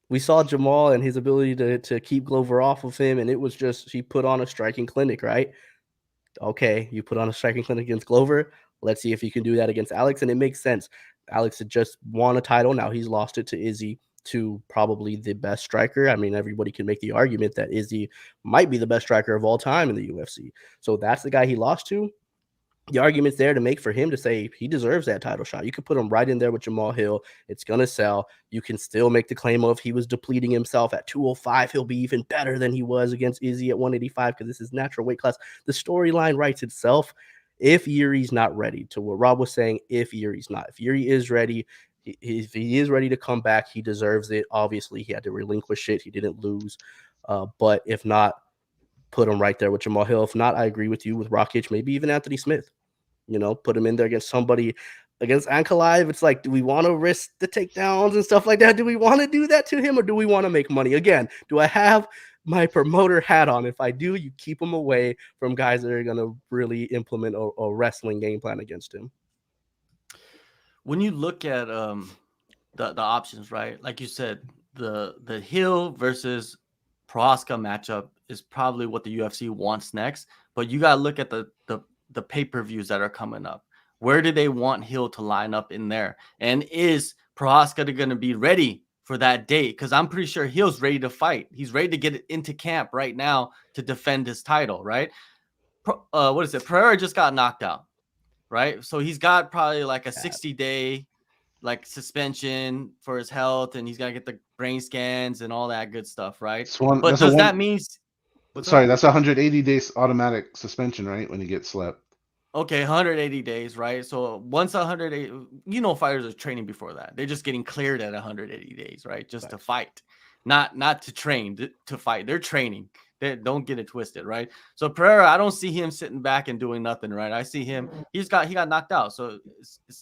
We saw Jamal and his ability to keep Glover off of him, and it was just he put on a striking clinic, right? Okay, you put on a striking clinic against Glover. Let's see if you can do that against Alex, and it makes sense. Alex had just won a title. Now he's lost it to Izzy, to probably the best striker. I mean, everybody can make the argument that Izzy might be the best striker of all time in the UFC. So that's the guy he lost to. The argument's there to make for him to say he deserves that title shot. You could put him right in there with Jamal Hill. It's going to sell. You can still make the claim of he was depleting himself at 205. He'll be even better than he was against Izzy at 185 because this is natural weight class. The storyline writes itself. If Yuri's not ready, to what Rob was saying, if Yuri's not. If Yuri is ready, if he is ready to come back, he deserves it. Obviously, he had to relinquish it. He didn't lose. But if not, put him right there with Jamal Hill. If not, I agree with you with Rakic, maybe even Anthony Smith. You know, put him in there against somebody. Against Ankalaev, it's like, do we want to risk the takedowns and stuff like that? Do we want to do that to him, or do we want to make money? Again, do I have my promoter hat on? If I do, you keep him away from guys that are going to really implement a wrestling game plan against him. When you look at the options, right? Like you said, the Hill versus Prohaska matchup is probably what the UFC wants next. But you got to look at the pay-per-views that are coming up. Where do they want Hill to line up in there? And is Prohaska going to be ready for that date? Because I'm pretty sure Hill's ready to fight. He's ready to get into camp right now to defend his title, right? What is it? Pereira just got knocked out, right? So he's got probably like a 60-day like suspension for his health, and he's got to get the brain scans and all that good stuff, right? But does that mean... Sorry, that's 180 days automatic suspension, right? When you get slept. Okay, 180 days, right? So once 180, fighters are training before that. They're just getting cleared at 180 days, right? Just to fight, not to train, to fight. They're training. They don't get it twisted, right? So Pereira, I don't see him sitting back and doing nothing, right? I see him. He got knocked out, so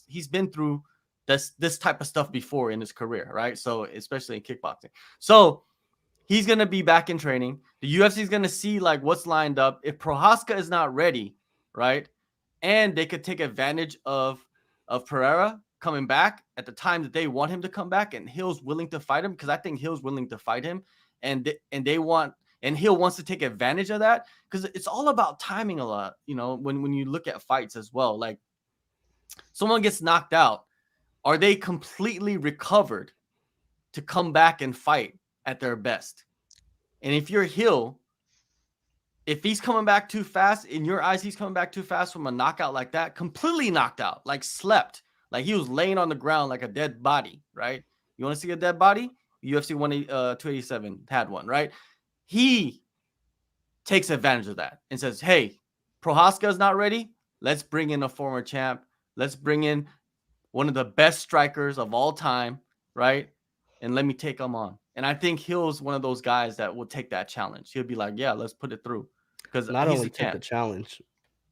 he's been through this type of stuff before in his career, right? So especially in kickboxing. So he's going to be back in training. The UFC is going to see like what's lined up. If Prohaska is not ready, right, and they could take advantage of Pereira coming back at the time that they want him to come back, and Hill's willing to fight him, because I think Hill's willing to fight him, and Hill wants to take advantage of that, because it's all about timing a lot, when you look at fights as well. Like someone gets knocked out, are they completely recovered to come back and fight at their best? And if you're Hill, if he's coming back too fast, in your eyes, he's coming back too fast from a knockout like that, completely knocked out, like slept, like he was laying on the ground like a dead body, right? You want to see a dead body? UFC 287 had one, right? He takes advantage of that and says, hey, Prohaska is not ready. Let's bring in a former champ. Let's bring in one of the best strikers of all time, right? And let me take him on. And I think Hill's one of those guys that will take that challenge. He'll be like, yeah, let's put it through. Because Not he's only a take champ. the challenge,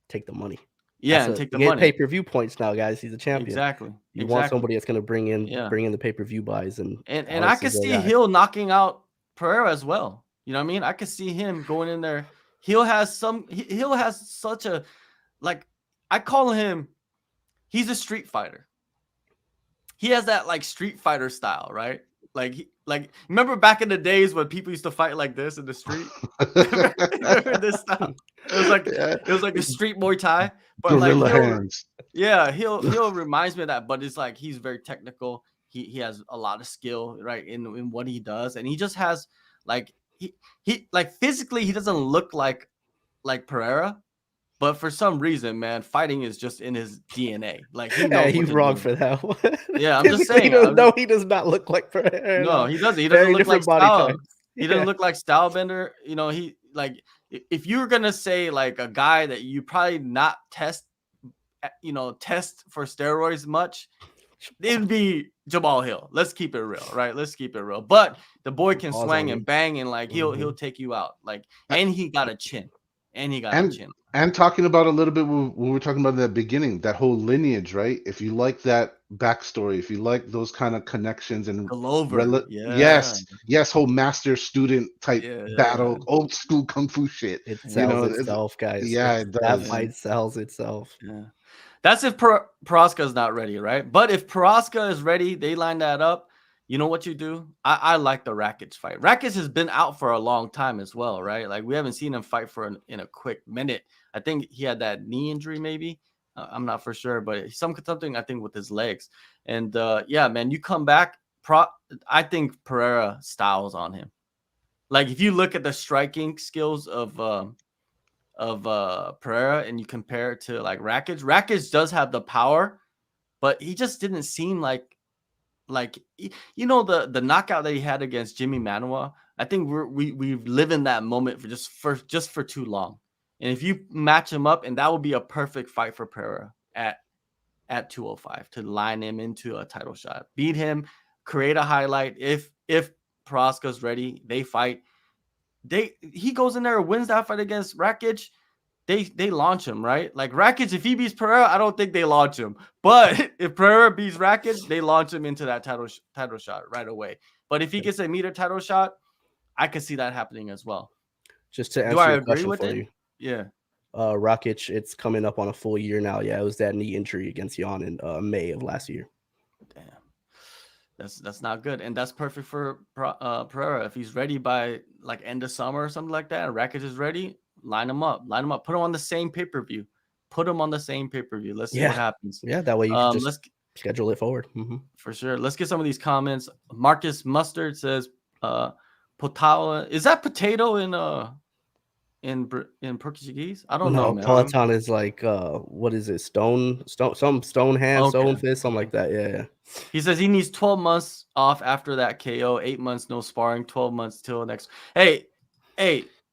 take the money. Yeah, and take the get money. pay-per-view points now, guys. He's a champion. Exactly. You want somebody that's going to bring in the pay-per-view buys, and I could see Hill knocking out Pereira as well. You know what I mean? I could see him going in there. Hill has such a, like, I call him, he's a street fighter. He has that like street fighter style, right? Like remember back in the days when people used to fight like this in the street? Remember this style? It was like a street Muay Thai, but gorilla like hands. Yeah, Hill reminds me of that, but it's like he's very technical. He has a lot of skill, right, in what he does, and he just has like he like physically he doesn't look like Pereira, but for some reason, man, fighting is just in his DNA. Like he knows he's wrong for that one. Yeah, I'm just saying. No, he does not look like Pereira. No, he doesn't. He doesn't look like Style. He doesn't Yeah. look like Stylebender. You know, he like if you were gonna say like a guy that you probably not test for steroids much, it'd be Jamal Hill. Let's keep it real, right? Let's keep it real. But the boy can swing and bang, and like he'll take you out. Like, and he got a chin. And talking about a little bit what we were talking about in the beginning, that whole lineage, right? If you like that backstory, if you like those kind of connections and yes, whole master student type battle, old school kung fu shit. It sells itself, guys. Yeah, it does. That fight sells itself. Yeah. That's if Prohaska is not ready, right? But if Prohaska is ready, they line that up. You know what you do? I like the Rakic fight. Rakic has been out for a long time as well, right? Like we haven't seen him fight in a quick minute. I think he had that knee injury, maybe. I'm not for sure, but something I think with his legs. And yeah, man, you come back. I think Pereira styles on him. Like if you look at the striking skills of Pereira and you compare it to like Rakic does have the power, but he just didn't seem like the knockout that he had against Jimmy Manuwa. I think we've lived in that moment for too long. And if you match him up, and that would be a perfect fight for Pereira at 205 to line him into a title shot, beat him, create a highlight. If Prohaska's ready, they fight. He goes in there and wins that fight against Rakic. They launch him, right? Like Rakic, if he beats Pereira, I don't think they launch him. But if Pereira beats Rakic, they launch him into that title shot right away. But if he gets a meter title shot, I could see that happening as well. Just to answer your question for you. Yeah. Rakic, it's coming up on a full year now. Yeah, it was that knee injury against Hyon in May of last year. Damn. That's not good. And that's perfect for Pereira. If he's ready by like end of summer or something like that, and Rakic is ready, line him up. Put him on the same pay-per-view. Let's see what happens. Yeah, that way you can just schedule it forward. For sure. Let's get some of these comments. Marcus Mustard says, Potala. Is that potato in Portuguese? I don't know, man. Peloton is like what is it? Stone hand, stone fist, something like that. Yeah. He says he needs 12 months off after that KO, 8 months no sparring, 12 months till next. Hey,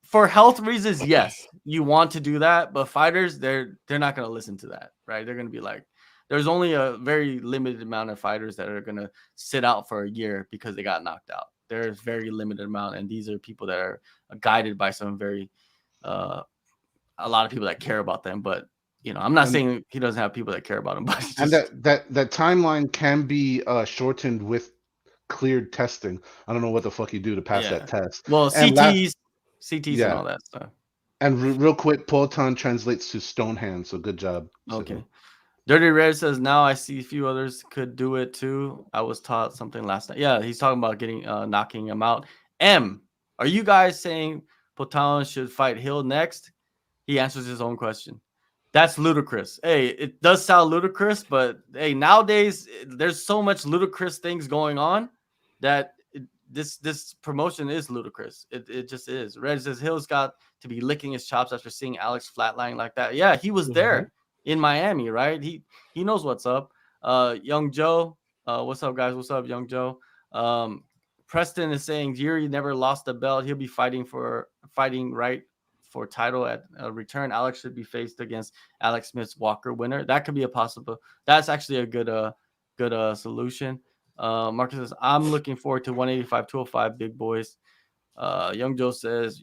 for health reasons, yes, you want to do that, but fighters, they're not going to listen to that, right? They're going to be like, there's only a very limited amount of fighters that are going to sit out for a year because they got knocked out. There's very limited amount, and these are people that are guided by some very a lot of people that care about them. But I'm not saying he doesn't have people that care about him, but and that timeline can be shortened with cleared testing. I don't know what the fuck you do to pass that test. Well, CTs and all that stuff. And real quick, Peloton translates to stone hand, so good job. Okay. Dirty Red says, now I see a few others could do it too. I was taught something last night. Yeah, he's talking about knocking him out. Are you guys saying Peloton should fight Hill next? He answers his own question. That's ludicrous. Hey, it does sound ludicrous, but hey, nowadays there's so much ludicrous things going on that this promotion is ludicrous. It just is. Red says Hill's got to be licking his chops after seeing Alex flatlining like that. Yeah, he was there in Miami, right? He knows what's up. Young Joe, what's up, guys? What's up, Young Joe? Preston is saying Yuri never lost the belt. He'll be fighting right for title at return. Alex should be faced against Alex Smith's Walker winner. That could be a possible. That's actually a good solution. Marcus says, I'm looking forward to 185, 205 big boys. Young Joe says,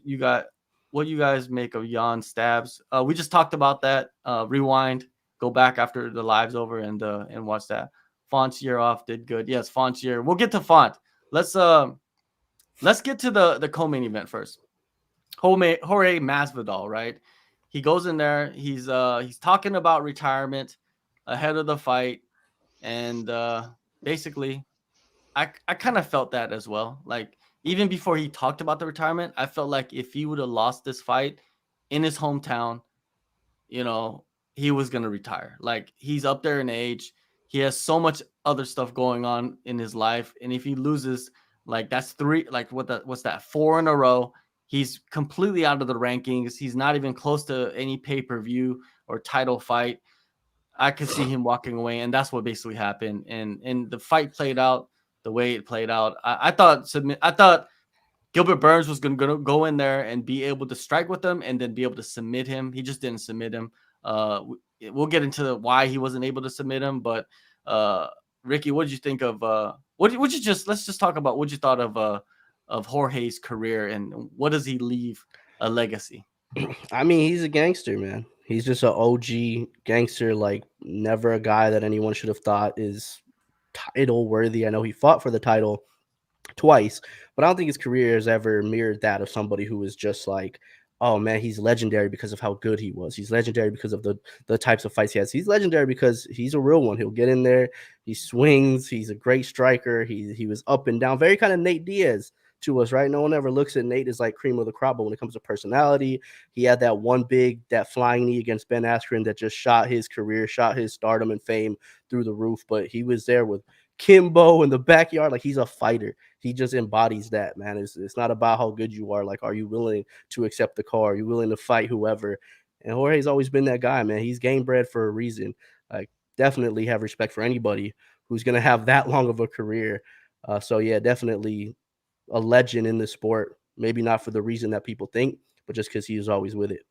what you guys make of Hyon stabs? We just talked about that. Rewind, go back after the live's over and watch that. Font's off did good. Yes, Font's We'll get to Font. Let's get to the co-main event first. Jorge Masvidal, right? He goes in there. He's talking about retirement ahead of the fight, and basically, I kind of felt that as well. Like even before he talked about the retirement, I felt like if he would have lost this fight in his hometown, he was gonna retire. Like he's up there in age. He has so much other stuff going on in his life, and if he loses, like that's three. Like what's that? 4 in a row. He's completely out of the rankings. He's not even close to any pay-per-view or title fight. I could see him walking away, and that's what basically happened. And the fight played out the way it played out. I thought Gilbert Burns was going to go in there and be able to strike with him and then be able to submit him. He just didn't submit him. We'll get into why he wasn't able to submit him. But Ricky, what did you think of? Let's just talk about what you thought of Jorge's career and what does he leave a legacy? I mean, he's a gangster, man. He's just an OG gangster. Like never a guy that anyone should have thought is title worthy. I know he fought for the title twice, but I don't think his career has ever mirrored that of somebody who is just like, oh man, he's legendary because of how good he was. He's legendary because of the types of fights he has. He's legendary because he's a real one. He'll get in there, he swings, he's a great striker. He was up and down, very kind of Nate Diaz to us, right? No one ever looks at Nate as like cream of the crop, but when it comes to personality, he had that flying knee against Ben Askren that just shot his career, shot his stardom and fame through the roof. But he was there with Kimbo in the backyard. Like he's a fighter. He just embodies that, man. It's not about how good you are. Like, are you willing to accept the call? Are you willing to fight whoever? And Jorge's always been that guy, man. He's game bred for a reason. Like, definitely have respect for anybody who's going to have that long of a career. So, yeah, definitely a legend in the sport. Maybe not for the reason that people think, but just because he was always with it.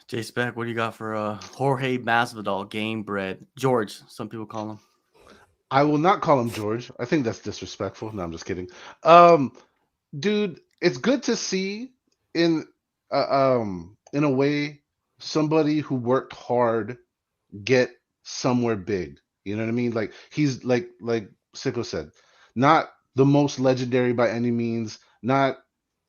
Jspec, what do you got for Jorge Masvidal, game bred? George, some people call him. I will not call him George. I think that's disrespectful. No, I'm just kidding. Dude, it's good to see in a way somebody who worked hard get somewhere big. You know what I mean? Like he's like Sicko said, not the most legendary by any means, not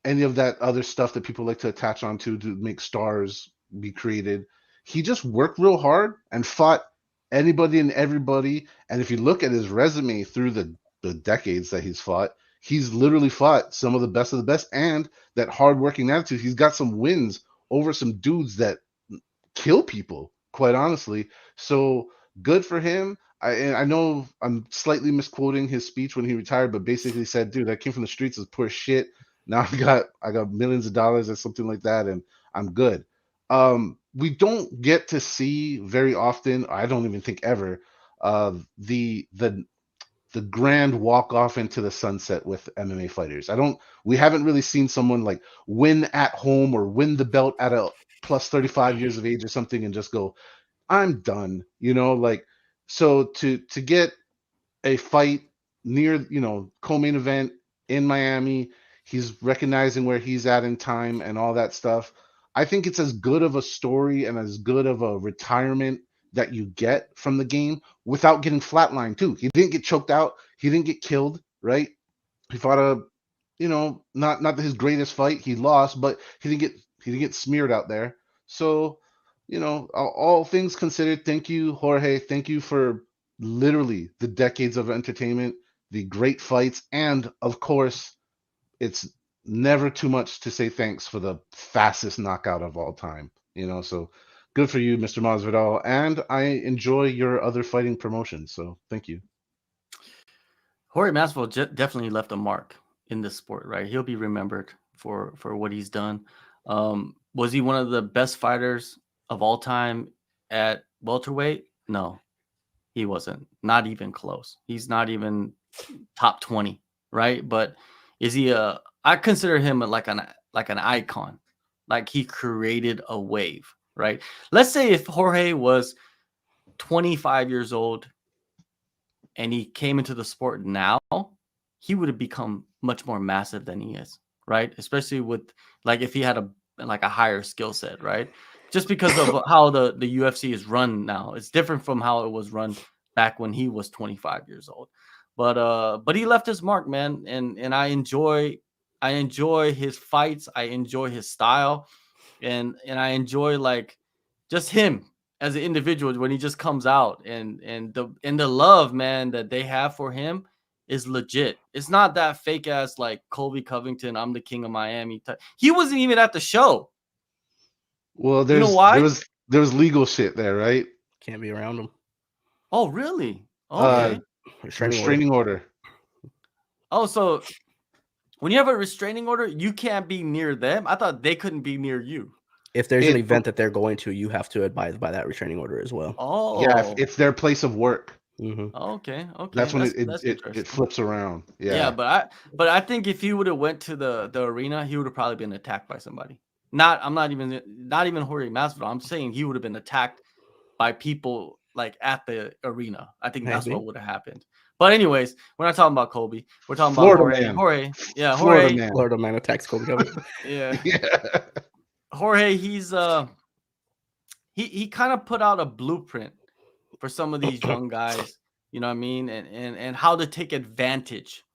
any of that other stuff that people like to attach onto to make stars be created. He just worked real hard and fought anybody and everybody. And if you look at his resume through the decades that he's fought, he's literally fought some of the best and that hardworking attitude. He's got some wins over some dudes that kill people, quite honestly. So good for him. I know I'm slightly misquoting his speech when he retired, but basically said, dude, I came from the streets as poor shit. Now I got millions of dollars or something like that, and I'm good. We don't get to see very often, I don't even think ever, the grand walk off into the sunset with MMA fighters. We haven't really seen someone like win at home or win the belt at a plus 35 years of age or something and just go, I'm done. Like, so to get a fight near, co-main event in Miami, he's recognizing where he's at in time and all that stuff. I think it's as good of a story and as good of a retirement that you get from the game without getting flatlined too. He didn't get choked out. He didn't get killed, right? He fought not his greatest fight. He lost, but he didn't get smeared out there. So, all things considered, thank you, Jorge. Thank you for literally the decades of entertainment, the great fights, and of course, it's never too much to say thanks for the fastest knockout of all time. So good for you, Mr. Masvidal, and I enjoy your other fighting promotions. So thank you. Jorge Masvidal definitely left a mark in this sport, right? He'll be remembered for what he's done. Was he one of the best fighters of all time at welterweight? No, he wasn't. Not even close. He's not even top 20, right? But is he I consider him like an icon. Like he created a wave, right? Let's say if Jorge was 25 years old and he came into the sport now, he would have become much more massive than he is, right? Especially with like if he had a higher skill set, right? Just because of how the UFC is run now. It's different from how it was run back when he was 25 years old. But he left his mark, man, and I enjoy his fights. I enjoy his style, and I enjoy like just him as an individual when he just comes out, and the love, man, that they have for him is legit. It's not that fake ass like Colby Covington, I'm the king of Miami type. He wasn't even at the show. Well, You know there why? was legal shit there, right? Can't be around him. Oh, really? Uh, Okay. Restraining order. restraining order. Oh, so when you have a restraining order, you can't be near them. I thought they couldn't be near you. If there's an event that they're going to, you have to abide by that restraining order as well. Yeah, Oh, it's their place of work. Mm-hmm. okay. That's when That's interesting. it flips around. Yeah, Yeah. but I think if he would have went to the arena, he would have probably been attacked by somebody. Not even Jorge Masvidal. I'm saying he would have been attacked by people like at the arena. I think that's Maybe. what would have happened. But anyways, we're not talking about Kobe. We're talking Florida about Jorge. man. Jorge, yeah, Florida Jorge. man. Florida man attacks Kobe Covington. Yeah, Yeah. Jorge. He's he kind of put out a blueprint for some of these young guys. You know what I mean? And how to take advantage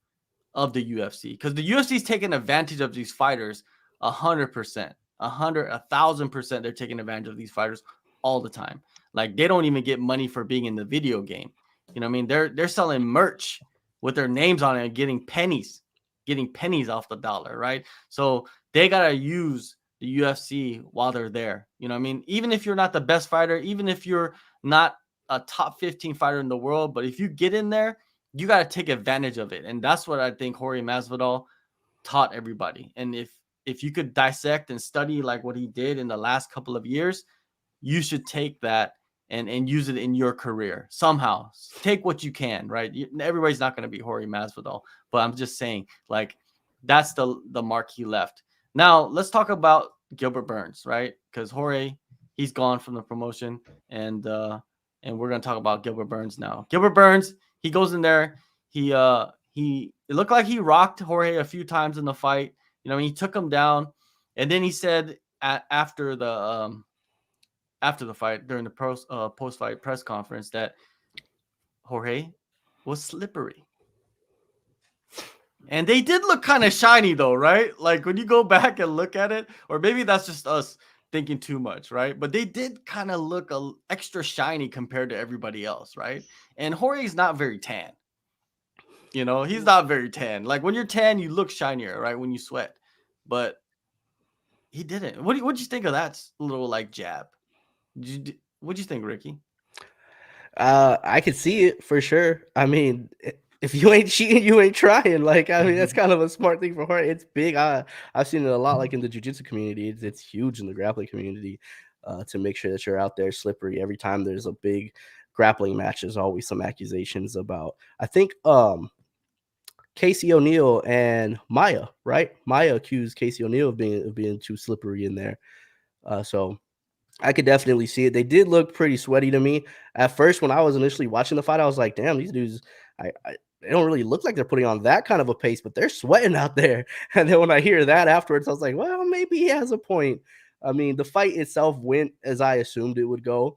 of the UFC, because the UFC is taking advantage of these fighters 100%, 1,000%. They're taking advantage of these fighters all the time. Like they don't even get money for being in the video game. You know what I mean? They're selling merch with their names on it and getting pennies off the dollar, right? So they gotta use the UFC while they're there. You know what I mean? Even if you're not the best fighter, even if you're not a top 15 fighter in the world, but if you get in there, you got to take advantage of it. And that's what I think Jorge Masvidal taught everybody. And if you could dissect and study like what he did in the last couple of years, you should take that and use it in your career somehow. Take what you can, right? Everybody's not going to be Jorge Masvidal, but I'm just saying, like, that's the mark he left. Now let's talk about Gilbert Burns, right? Because Jorge, he's gone from the promotion, and we're going to talk about Gilbert Burns now. Gilbert Burns, he goes in there. He it looked like he rocked Jorge a few times in the fight. You know, he took him down, and then he said after the fight, during the post-fight press conference, that Jorge was slippery. And they did look kind of shiny though, right? Like when you go back and look at it, or maybe that's just us thinking too much, right? But they did kind of look extra shiny compared to everybody else, right? And Jorge's not very tan. You know, he's not very tan. Like when you're tan, you look shinier, right? When you sweat. But he didn't. What'd you think of that little like jab? What'd you think, Ricky? I could see it for sure. I mean, if you ain't cheating, you ain't trying. Like, I mean, that's kind of a smart thing for her. It's big. I've seen it a lot, like in the jiu-jitsu community. It's huge in the grappling community, to make sure that you're out there slippery. Every time there's a big grappling match, there's always some accusations about, I think, Casey O'Neill and Maya, right? Maya accused Casey O'Neill of being too slippery in there. So I could definitely see it. They did look pretty sweaty to me at first. When I was initially watching the fight, I was like, damn, these dudes, they don't really look like they're putting on that kind of a pace, but they're sweating out there. And then when I hear that afterwards, I was like, well, maybe he has a point. I mean, the fight itself went as I assumed it would go.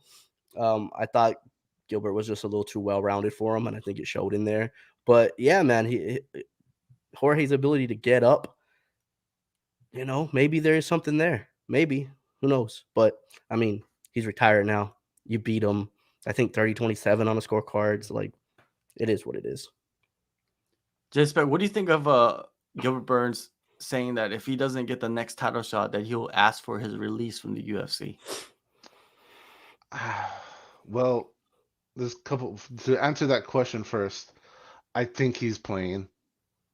I thought Gilbert was just a little too well-rounded for him, and I think it showed in there. But yeah, man, Jorge's ability to get up, you know, maybe there is something there. Maybe. Who knows? But, I mean, he's retired now. You beat him, I think, 30-27 on the scorecards. Like, it is what it is. Jspec, what do you think of Gilbert Burns saying that if he doesn't get the next title shot, that he'll ask for his release from the UFC? Well, there's a couple to answer that question first. I think he's playing.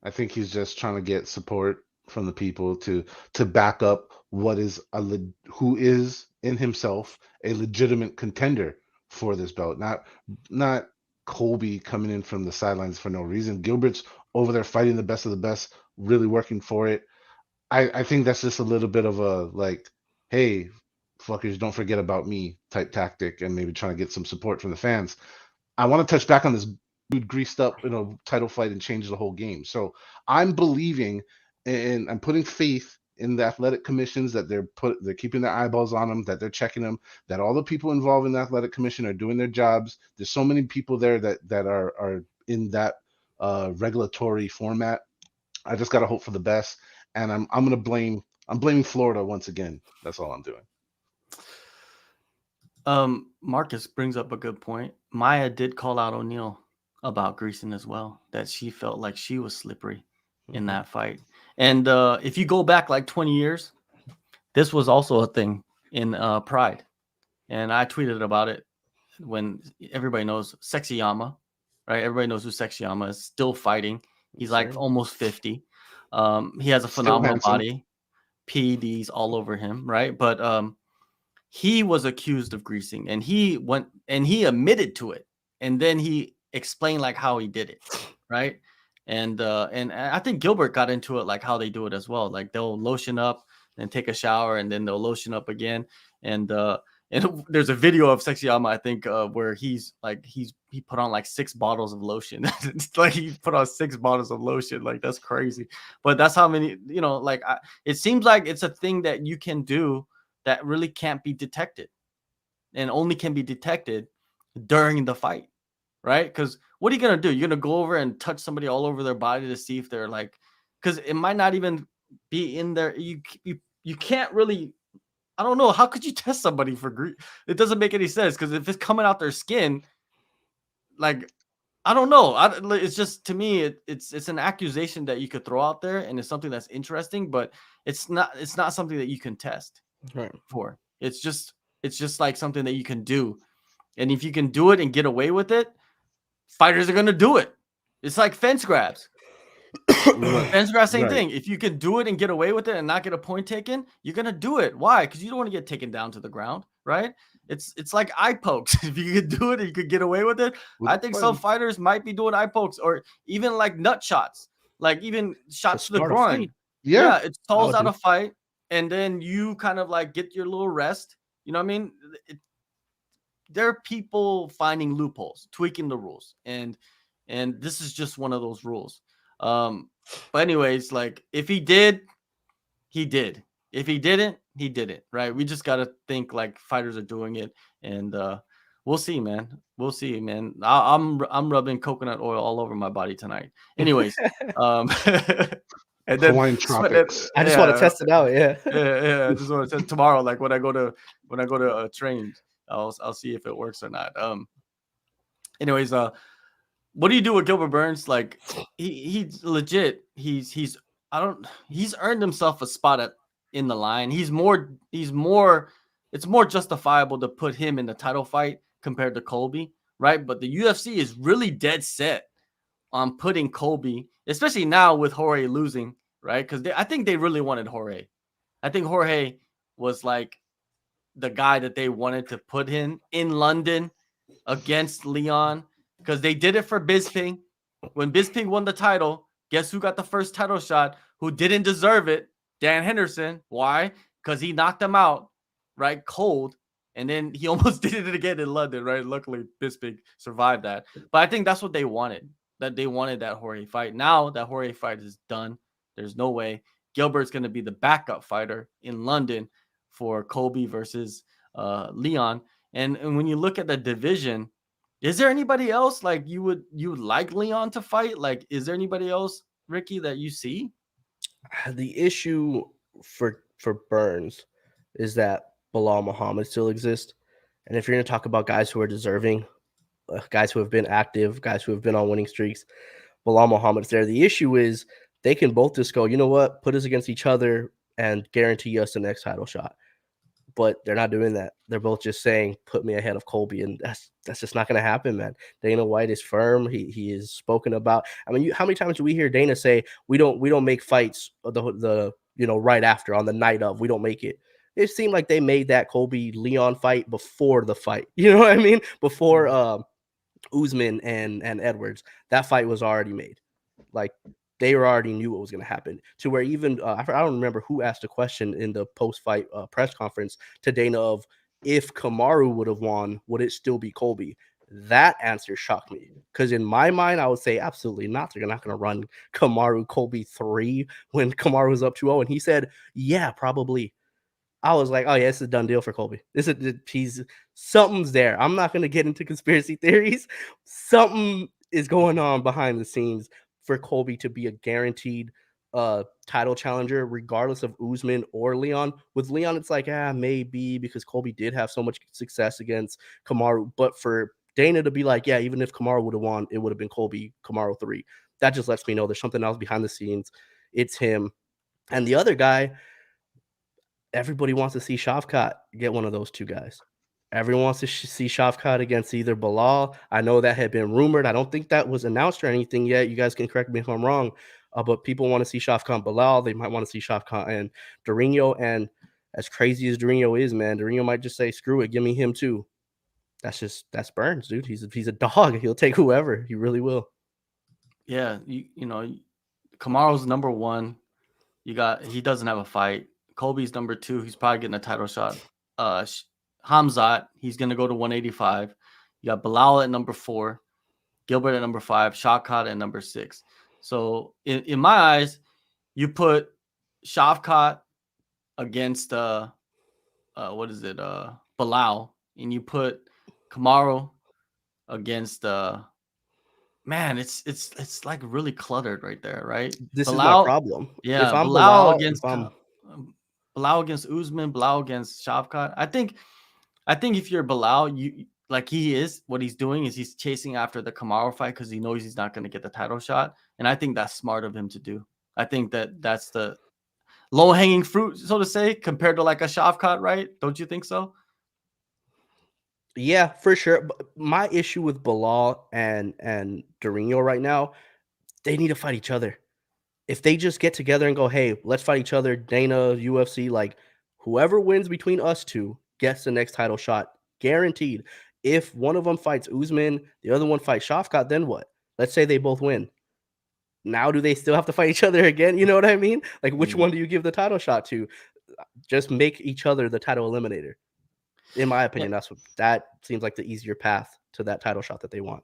I think he's just trying to get support from the people to back up what is who is in himself a legitimate contender for this belt. Not Colby coming in from the sidelines for no reason. Gilbert's over there fighting the best of the best, really working for it. I think that's just a little bit of a like, hey, fuckers, don't forget about me type tactic, and maybe trying to get some support from the fans. I want to touch back on this dude greased up in a title fight and change the whole game. So I'm believing and I'm putting faith in the athletic commissions that they're keeping their eyeballs on them, that they're checking them, that all the people involved in the athletic commission are doing their jobs. There's so many people there that are in that regulatory format. I just gotta hope for the best, and I'm blaming Florida once again. That's all I'm doing. Marcus brings up a good point. Maya did call out O'Neal about greasing as well, that she felt like she was slippery in that fight. And if you go back like 20 years, this was also a thing in Pride. And I tweeted about it when everybody knows Sexyama, right? Everybody knows who Sexyama is, still fighting. He's like almost 50. He has a phenomenal body. PEDs all over him, right? But he was accused of greasing, and he went and he admitted to it, and then he explained like how he did it, right? And I think Gilbert got into it, like how they do it as well. Like they'll lotion up and take a shower, and then they'll lotion up again. And there's a video of Sexyama, I think, where he put on like 6 bottles of lotion. It's like he put on 6 bottles of lotion. Like that's crazy. But that's how many, like it seems like it's a thing that you can do that really can't be detected, and only can be detected during the fight, right? Because what are you going to do? You're going to go over and touch somebody all over their body to see if they're like, because it might not even be in there. You can't really, I don't know. How could you test somebody for grease? It doesn't make any sense, because if it's coming out their skin, like, I don't know. It's just, to me, it's an accusation that you could throw out there, and it's something that's interesting, but it's not something that you can test for. It's just like something that you can do, and if you can do it and get away with it, fighters are gonna do it. It's like fence grabs. Fence grabs, same thing. If you can do it and get away with it and not get a point taken, you're gonna do it. Why? Because you don't want to get taken down to the ground, right? It's like eye pokes. If you could do it and you could get away with it, I think some fighters might be doing eye pokes, or even like nut shots, like even shots to the groin. Yeah, it stalls out a fight, and then you kind of like get your little rest. You know what I mean? There are people finding loopholes, tweaking the rules, and this is just one of those rules. But anyways, like if he did, he did. If he didn't, he didn't. Right? We just gotta think like fighters are doing it, and we'll see, man. We'll see, man. I'm rubbing coconut oil all over my body tonight. Anyways, and then Hawaiian tropics. I just want to test it out. Yeah. I just want to test tomorrow. Like when I go to train, I'll see if it works or not. Anyways, what do you do with Gilbert Burns? Like he's legit. He's earned himself a spot in the line. It's more justifiable to put him in the title fight compared to Colby, right? But the UFC is really dead set on putting Colby, especially now with Jorge losing, right? Because I think they really wanted Jorge. I think Jorge was like the guy that they wanted to put in London against Leon, because they did it for Bisping. When Bisping won the title, guess who got the first title shot? Who didn't deserve it? Dan Henderson. Why? Because he knocked him out, right? Cold. And then he almost did it again in London, right? Luckily, Bisping survived that. But I think that's what they wanted. That they wanted that Jorge fight. Now that Jorge fight is done, there's no way. Gilbert's going to be the backup fighter in London for Colby versus Leon. And when you look at the division, is there anybody else like you would like Leon to fight? Like, is there anybody else, Ricky, that you see? The issue for Burns is that Bilal Muhammad still exists. And if you're going to talk about guys who are deserving, guys who have been active, guys who have been on winning streaks, Bilal Muhammad's there. The issue is they can both just go, you know what, put us against each other and guarantee us the next title shot. but they're not doing that. They're both just saying, "Put me ahead of Colby," and that's just not going to happen, man. Dana White is firm. He is spoken about. I mean, how many times do we hear Dana say, "We don't make fights the right after on the night of. We don't make it." It seemed like they made that Colby Leon fight before the fight. You know what I mean? Before Usman and Edwards, that fight was already made. Like they already knew what was going to happen. To where even I don't remember who asked a question in the post-fight press conference to Dana of if Kamaru would have won, would it still be Colby? That answer shocked me because in my mind, I would say absolutely not. They're not going to run Kamaru Colby 3 when Kamaru was up 2-0, and he said, "Yeah, probably." I was like, "Oh yeah, it's a done deal for Colby. Something's there." I'm not gonna get into conspiracy theories. Something is going on behind the scenes for Colby to be a guaranteed title challenger, regardless of Usman or Leon. With Leon, it's like, maybe because Colby did have so much success against Kamaru. But for Dana to be like, yeah, even if Kamaru would have won, it would have been Colby Kamaru 3. That just lets me know there's something else behind the scenes. It's him. And the other guy, everybody wants to see Shavkat get one of those two guys. Everyone wants to see Shavkat against either Bilal. I know that had been rumored. I don't think that was announced or anything yet. You guys can correct me if I'm wrong. But people want to see Shavkat and Bilal. They might want to see Shavkat and Durinho. And as crazy as Durinho is, man, Durinho might just say, screw it, give me him too. That's Burns, dude. He's a dog. He'll take whoever. He really will. Yeah, you know, Kamaru's number 1. He doesn't have a fight. Colby's number 2. He's probably getting a title shot. Hamzat, he's going to go to 185. You got Bilal at number 4, Gilbert at number 5, Shavkat at number 6. So in my eyes, you put Shavkat against Bilal, and you put Kamaru against man, it's like really cluttered right there, right? This Bilal, is my problem. Yeah, if I'm Bilal Bilal, against Bilal against Usman, Bilal against Shavkat. I think if you're Bilal, you like he is, what he's doing is he's chasing after the Kamaru fight because he knows he's not going to get the title shot, and I think that's smart of him to do. I think that's the low-hanging fruit, so to say, compared to like a Shavkat, right? Don't you think so? Yeah, for sure. But my issue with Bilal and Durinho right now, they need to fight each other. If they just get together and go, hey, let's fight each other, Dana, UFC, like whoever wins between us two gets the next title shot, guaranteed. If one of them fights Usman, the other one fights Shavkat, then what? Let's say they both win. Now, do they still have to fight each other again? You know what I mean? Like, which one do you give the title shot to? Just make each other the title eliminator. In my opinion, that seems like the easier path to that title shot that they want.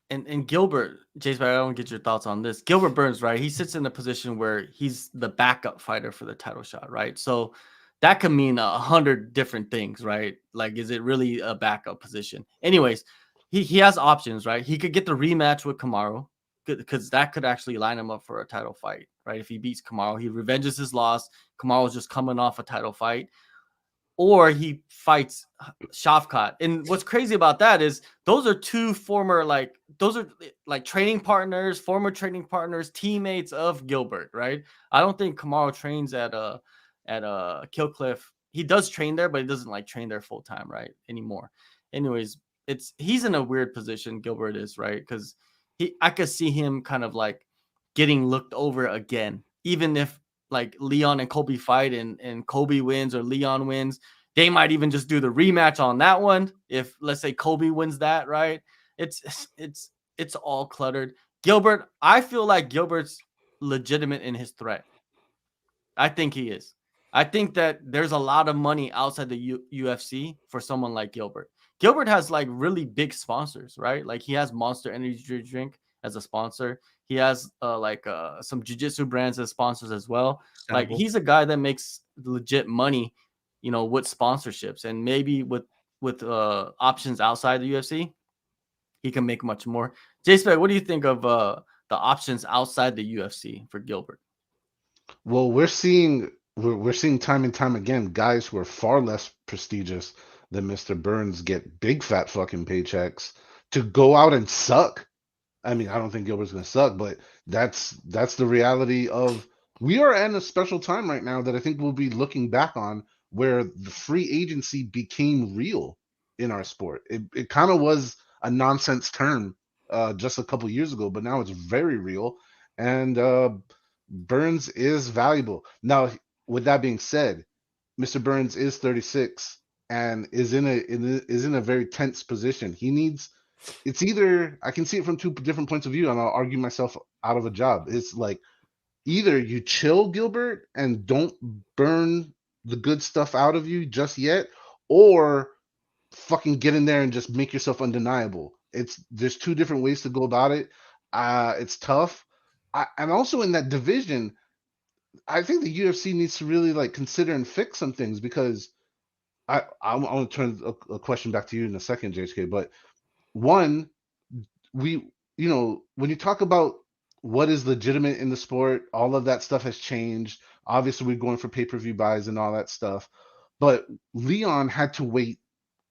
And Gilbert, Jspec, I don't get your thoughts on this. Gilbert Burns, right? He sits in a position where he's the backup fighter for the title shot, right? So that could mean 100 different things, right? Like, is it really a backup position? Anyways, he has options, right? He could get the rematch with Kamaru because that could actually line him up for a title fight, right? If he beats Kamaru, he revenges his loss. Kamaru's just coming off a title fight. Or he fights Shavkat. And what's crazy about that is those are two former, training partners, former training partners, teammates of Gilbert, right? I don't think Kamaru trains at Killcliff. He does train there, but he doesn't like train there full time, right? Anymore. Anyways, he's in a weird position, Gilbert is, right? Because I could see him kind of like getting looked over again, even if like Leon and Colby fight and Colby wins or Leon wins, they might even just do the rematch on that one. If let's say Colby wins that, right? It's all cluttered. Gilbert, I feel like Gilbert's legitimate in his threat. I think he is. I think that there's a lot of money outside the UFC for someone like Gilbert. Gilbert has like really big sponsors, right? Like he has Monster Energy Drink as a sponsor. He has some jiu-jitsu brands as sponsors as well. Like he's a guy that makes legit money, with sponsorships, and maybe with options outside the UFC, he can make much more. Jspec, what do you think of the options outside the UFC for Gilbert? Well, we're seeing time and time again guys who are far less prestigious than Mr. Burns get big fat fucking paychecks to go out and suck. I mean, I don't think Gilbert's gonna suck, but that's the reality of we are in a special time right now that I think we'll be looking back on where the free agency became real in our sport. It kind of was a nonsense term just a couple years ago, but now it's very real. And Burns is valuable. Now, with that being said, Mr. Burns is 36 and is in a very tense position. He needs it's either I can see it from two different points of view, and I'll argue myself out of a job. It's like either you chill, Gilbert, and don't burn the good stuff out of you just yet, or fucking get in there and just make yourself undeniable. There's two different ways to go about it. It's tough. And also in that division, I think the UFC needs to really like consider and fix some things because I want to turn a question back to you in a second, JHK. But one, we when you talk about what is legitimate in the sport, all of that stuff has changed. Obviously, we're going for pay-per-view buys and all that stuff. But Leon had to wait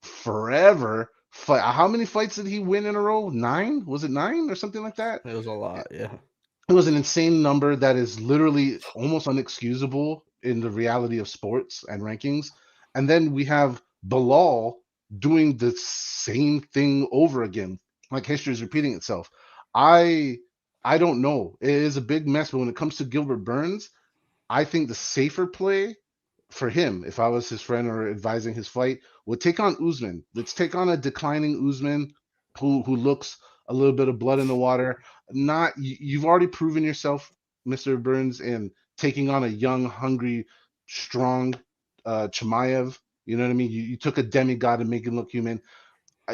forever. How many fights did he win in a row? 9? Was it 9 or something like that? It was a lot, yeah. It was an insane number that is literally almost unexcusable in the reality of sports and rankings. And then we have Bilal doing the same thing over again, like history is repeating itself. I I don't know. It is a big mess, but when it comes to Gilbert Burns, I think the safer play for him, if I was his friend or advising his fight, would take on Usman. Let's take on a declining Usman who looks a little bit of blood in the water. You've already proven yourself, Mr. Burns, in taking on a young, hungry, strong Chimaev. You know what I mean? You took a demigod and make him look human.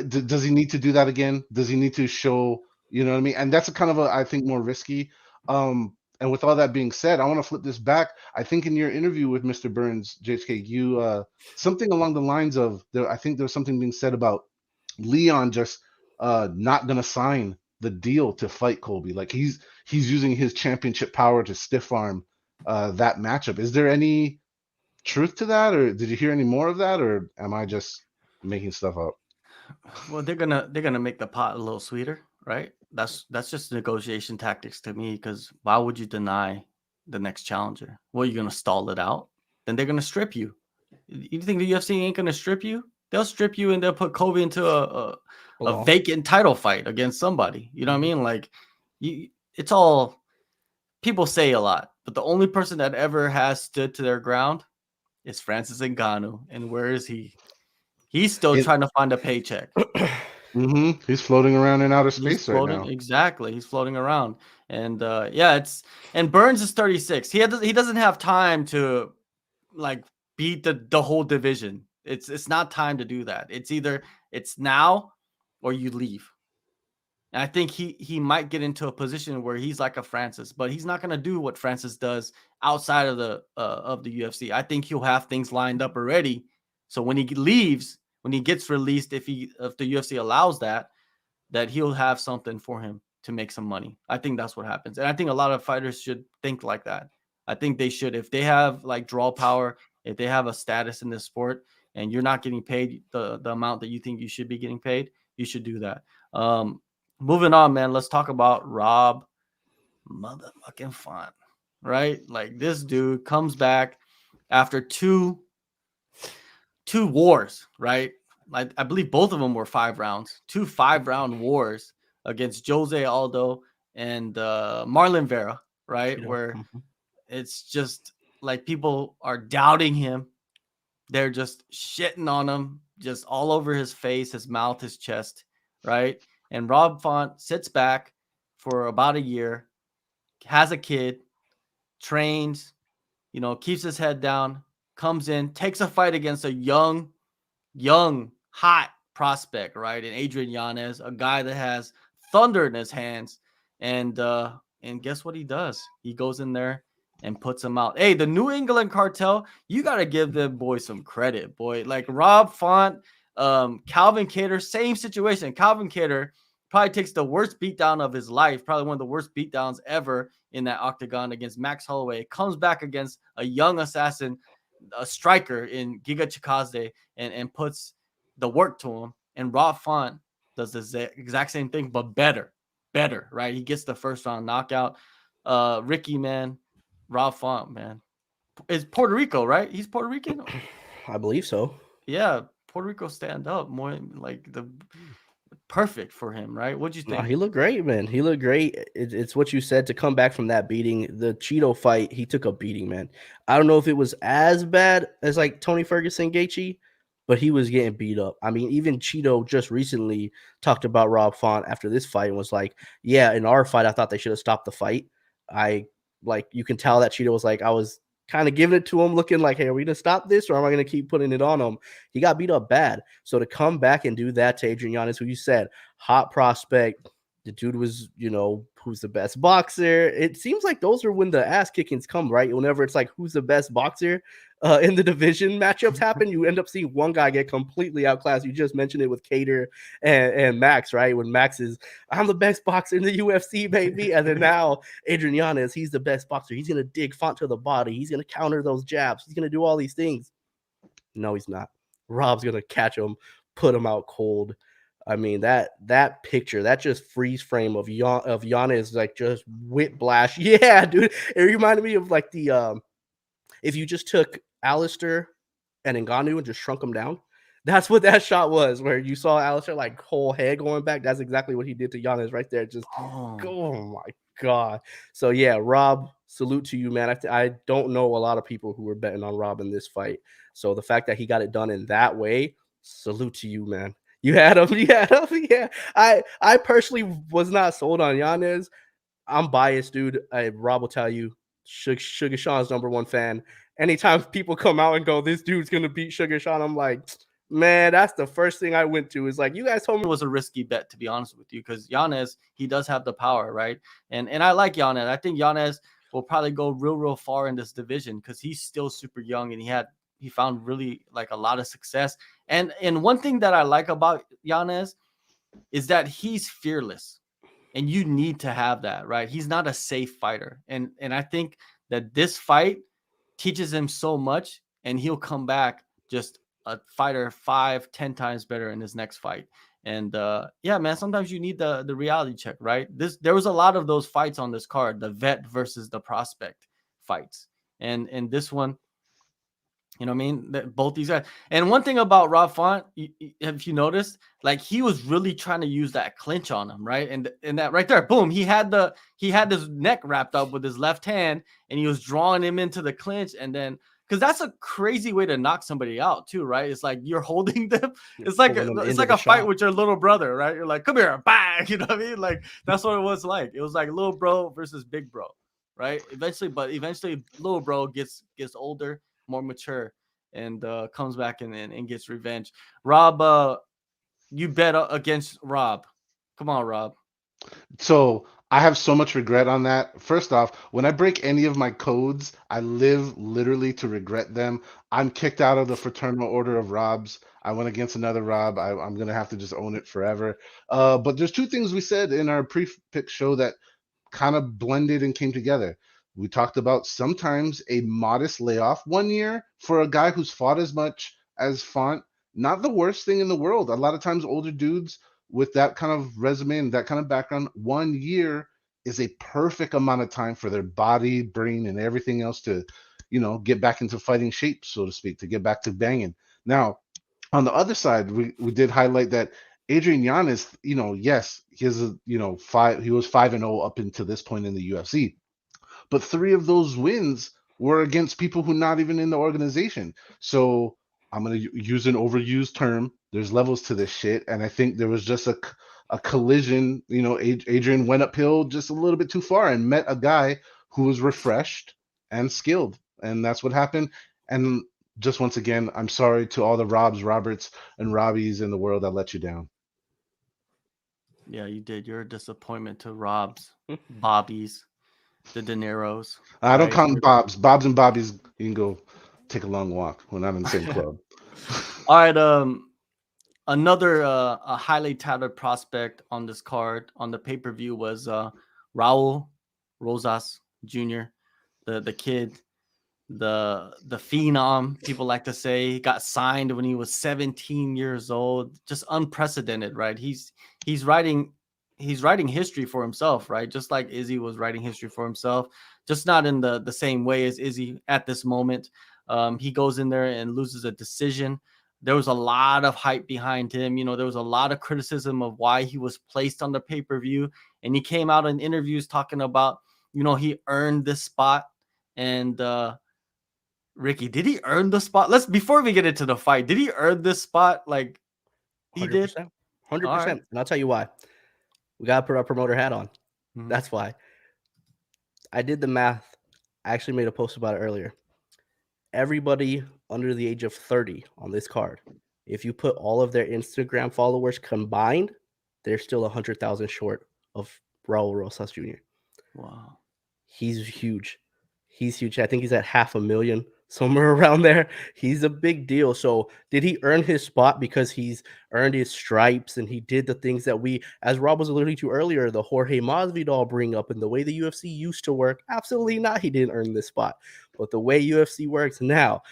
Does he need to do that again? Does he need to show, you know what I mean? And that's a kind of I think more risky. And with all that being said, I want to flip this back. I think in your interview with Mr. Burns, JHK, you something along the lines of I think there was something being said about Leon just not gonna sign the deal to fight Colby. Like he's using his championship power to stiff arm that matchup. Is there any truth to that, or did you hear any more of that, or am I just making stuff up? Well, they're gonna make the pot a little sweeter, right? That's just negotiation tactics to me. Because why would you deny the next challenger? Well, you're gonna stall it out. Then they're gonna strip you. You think the UFC ain't gonna strip you? They'll strip you and they'll put Kobe into a vacant title fight against somebody. You know what I mean? Like it's all people say a lot, but the only person that ever has stood to their ground is Francis Ngannou. And where is he? He's still trying to find a paycheck. He's floating around in outer space right now. Exactly. He's floating around. And and Burns is 36. He doesn't have time to like beat the whole division. It's not time to do that. It's either it's now or you leave. And I think he might get into a position where he's like a Francis, but he's not going to do what Francis does outside of the UFC. I think he'll have things lined up already. So when he leaves, when he gets released, if the UFC allows that he'll have something for him to make some money. I think that's what happens. And I think a lot of fighters should think like that. I think they should. If they have like draw power, if they have a status in this sport and you're not getting paid the amount that you think you should be getting paid, you should do that. Moving on, man. Let's talk about Rob motherfucking Font, right? Like this dude comes back after two wars, right? Like I believe both of them were 5 rounds, 2 5-round wars against Jose Aldo and Marlon Vera, right? Where it's just like people are doubting him. They're just shitting on him, just all over his face, his mouth, his chest, right? And Rob Font sits back for about a year, has a kid, trains, keeps his head down, comes in, takes a fight against a young, hot prospect, right? And Adrian Yanez, a guy that has thunder in his hands. And guess what he does? He goes in there and puts him out. Hey, the New England Cartel, you got to give them boys some credit, boy. Like Rob Font, Calvin Kattar, same situation. Calvin Kattar probably takes the worst beatdown of his life, probably one of the worst beatdowns ever in that octagon against Max Holloway. Comes back against a young assassin, a striker in Giga Chikadze, and puts the work to him. And Rob Font does the exact same thing, but better, right? He gets the first round knockout. Ricky, man, Rob Font, man, is Puerto Rico, right? He's Puerto Rican. I believe so. Yeah, Puerto Rico stand up more like the perfect for him, right? What'd you No, think? he looked great, man. He looked great. It's what you said, to come back from that beating. The Cheeto fight, he took a beating, man. I don't know if it was as bad as like Tony Ferguson Gaethje, but he was getting beat up. I mean, even Cheeto just recently talked about Rob Font after this fight and was like, "Yeah, in our fight, I thought they should have stopped the fight." I like, you can tell that Cheeto was like, I was kind of giving it to him, looking like, "Hey, are we gonna stop this, or am I gonna keep putting it on him?" He got beat up bad. So to come back and do that to Adrian Yanez, who you said hot prospect. The dude was, who's the best boxer. It seems like those are when the ass kickings come, right? Whenever it's like, who's the best boxer in the division matchups happen, you end up seeing one guy get completely outclassed. You just mentioned it with Cater and Max, right? When Max is, I'm the best boxer in the UFC, baby. And then now Adrian Yanez, he's the best boxer. He's going to dig Font to the body. He's going to counter those jabs. He's going to do all these things. No, he's not. Rob's going to catch him, put him out cold. I mean, that picture, that just freeze frame of Giannis, like, just whiplash. Yeah, dude. It reminded me of like the if you just took AllStar and Ngannou and just shrunk them down. That's what that shot was, where you saw AllStar like whole head going back. That's exactly what he did to Giannis right there. Just oh my god. So yeah, Rob, salute to you, man. I don't know a lot of people who were betting on Rob in this fight. So the fact that he got it done in that way, salute to you, man. You had him. You had him. Yeah. I personally was not sold on Yanez. I'm biased, dude. Rob will tell you, Sugar Sean's #1 fan. Anytime people come out and go, this dude's gonna beat Sugar Sean, I'm like, man, that's the first thing I went to. Is like, you guys told me It was a risky bet, to be honest with you, because Yanez, he does have the power, right? And I like Yanez. I think Yanez will probably go real far in this division because he's still super young and he found really like a lot of success. And one thing that I like about Yanez is that he's fearless. And you need to have that, right? He's not a safe fighter. And I think that this fight teaches him so much, and he'll come back just a fighter 5-10 times better in his next fight. And yeah, man, sometimes you need the reality check, right? There was a lot of those fights on this card, the vet versus the prospect fights. And this one, you know what I mean? Both these guys. And one thing about Rob Font, if you noticed, like, he was really trying to use that clinch on him, right? And that right there, boom, he had his neck wrapped up with his left hand, and he was drawing him into the clinch. And then, because that's a crazy way to knock somebody out too, right? It's like you're holding them. It's like a fight with your little brother, right? You're like, come here, bang, you know what I mean? Like, that's what it was like. It was like little bro versus big bro, right? Eventually, little bro gets older, more mature, and comes back and gets revenge. Rob, you bet against Rob. Come on, Rob. So I have so much regret on that. First off, when I break any of my codes, I live literally to regret them. I'm kicked out of the fraternal order of Robs. I went against another Rob. I'm gonna have to just own it forever. But there's two things we said in our pre-pick show that kind of blended and came together. We talked about sometimes a modest layoff 1 year for a guy who's fought as much as Font. Not the worst thing in the world. A lot of times, older dudes with that kind of resume and that kind of background, 1 year is a perfect amount of time for their body, brain, and everything else to, get back into fighting shape, so to speak, to get back to banging. Now, on the other side, we did highlight that Adrian Yanez, yes, he has he was 5-0 up until this point in the UFC, but three of those wins were against people who not even in the organization. So I'm gonna use an overused term. There's levels to this shit, and I think there was just a collision. Adrian went uphill just a little bit too far and met a guy who was refreshed and skilled, and that's what happened. And just once again, I'm sorry to all the Robs, Roberts, and Robbies in the world that let you down. Yeah, you did. You're a disappointment to Rob's, Bobby's, the De Niro's. I don't Right? count Bobs. Bobs and Bobbies, you can go take a long walk. We're not in the same club. All right. Another a highly touted prospect on this card on the pay-per-view was Raul Rosas Jr., the kid, the phenom, people like to say. He got signed when he was 17 years old. Just unprecedented, right? He's writing history for himself, right? Just like Izzy was writing history for himself, just not in the same way as Izzy at this moment. He goes in there and loses a decision. There was a lot of hype behind him. There was a lot of criticism of why he was placed on the pay-per-view. And he came out in interviews talking about, he earned this spot. And Ricky, did he earn the spot? Before we get into the fight, did he earn this spot? Like he did? 100%. All right. 100%. And I'll tell you why. We got to put our promoter hat on. Mhm. That's why. I did the math. I actually made a post about it earlier. Everybody under the age of 30 on this card, if you put all of their Instagram followers combined, they're still 100,000 short of Raul Rosas Jr. Wow. He's huge. He's huge. I think he's at 500,000, somewhere around there. He's a big deal. So did he earn his spot because he's earned his stripes and he did the things that we, as Rob was alluding to earlier, the Jorge Masvidal bring up and the way the UFC used to work? Absolutely not. He didn't earn this spot. But the way UFC works now,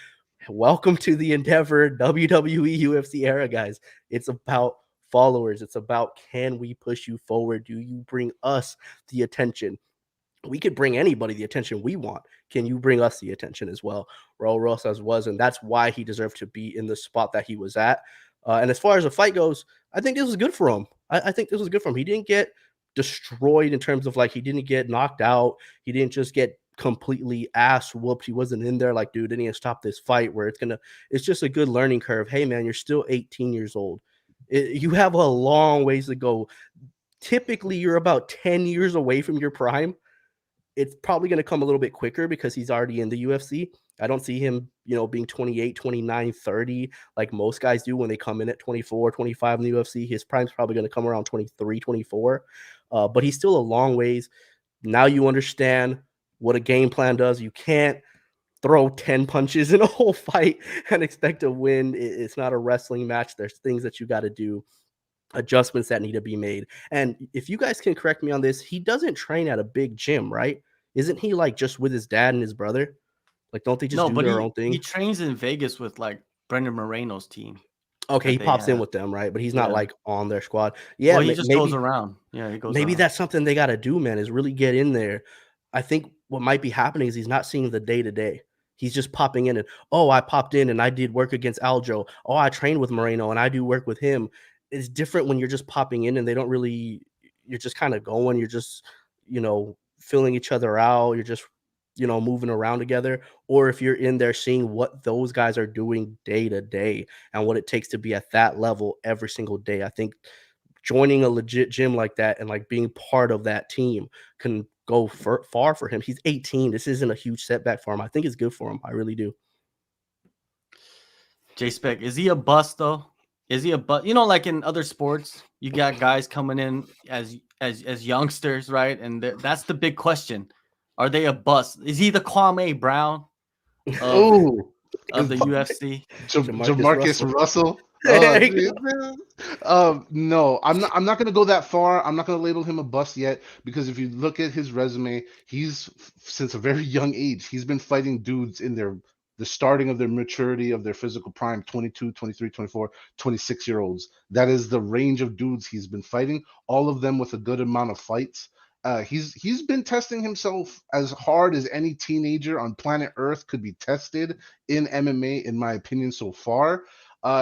welcome to the Endeavor WWE UFC era, guys. It's about followers. It's about, can we push you forward? Do you bring us the attention? We could bring anybody the attention we want. Can you bring us the attention as well? Raul Rosas was, and that's why he deserved to be in the spot that he was at. And as far as the fight goes, I think this was good for him. I think this was good for him. He didn't get destroyed in terms of like, he didn't get knocked out. He didn't just get completely ass whooped. He wasn't in there like, dude, I need to stop this fight, where it's just a good learning curve. Hey man, you're still 18 years old. You have a long ways to go. Typically you're about 10 years away from your prime. It's probably going to come a little bit quicker because he's already in the UFC. I don't see him, being 28, 29, 30 like most guys do when they come in at 24, 25 in the UFC. His prime's probably going to come around 23, 24. But he's still a long ways. Now you understand what a game plan does. You can't throw 10 punches in a whole fight and expect to win. It's not a wrestling match. There's things that you got to do, adjustments that need to be made. And if you guys can correct me on this, he doesn't train at a big gym, right? Isn't he like just with his dad and his brother? Like, don't they just do their own thing? He trains in Vegas with like Brendan Moreno's team. Okay, he pops in with them, right? But he's not like on their squad. Yeah, well, he just goes around. Yeah, he goes. Maybe around. that's something they got to do, man. Is really get in there. I think what might be happening is he's not seeing the day to day. He's just popping in and, oh, I popped in and I did work against Aljo. Oh, I trained with Moreno and I do work with him. It's different when you're just popping in and they don't really. You're just kind of going. You're just, filling each other out. You're just, moving around together. Or if you're in there seeing what those guys are doing day to day and what it takes to be at that level every single day. I think joining a legit gym like that and like being part of that team can go far for him. He's 18. This isn't a huge setback for him. I think it's good for him. I really do. Jspec, is he a bust though? Is he a bust? Like in other sports, you got guys coming in as youngsters, right? And that's the big question. Are they a bust? Is he the Kwame Brown of the UFC? Jamarcus Russell. No, I'm not gonna go that far. I'm not gonna label him a bust yet, because if you look at his resume, he's since a very young age, he's been fighting dudes in the starting of their maturity of their physical prime, 22, 23, 24, 26-year-olds. That is the range of dudes he's been fighting, all of them with a good amount of fights. He's been testing himself as hard as any teenager on planet Earth could be tested in MMA, in my opinion, so far.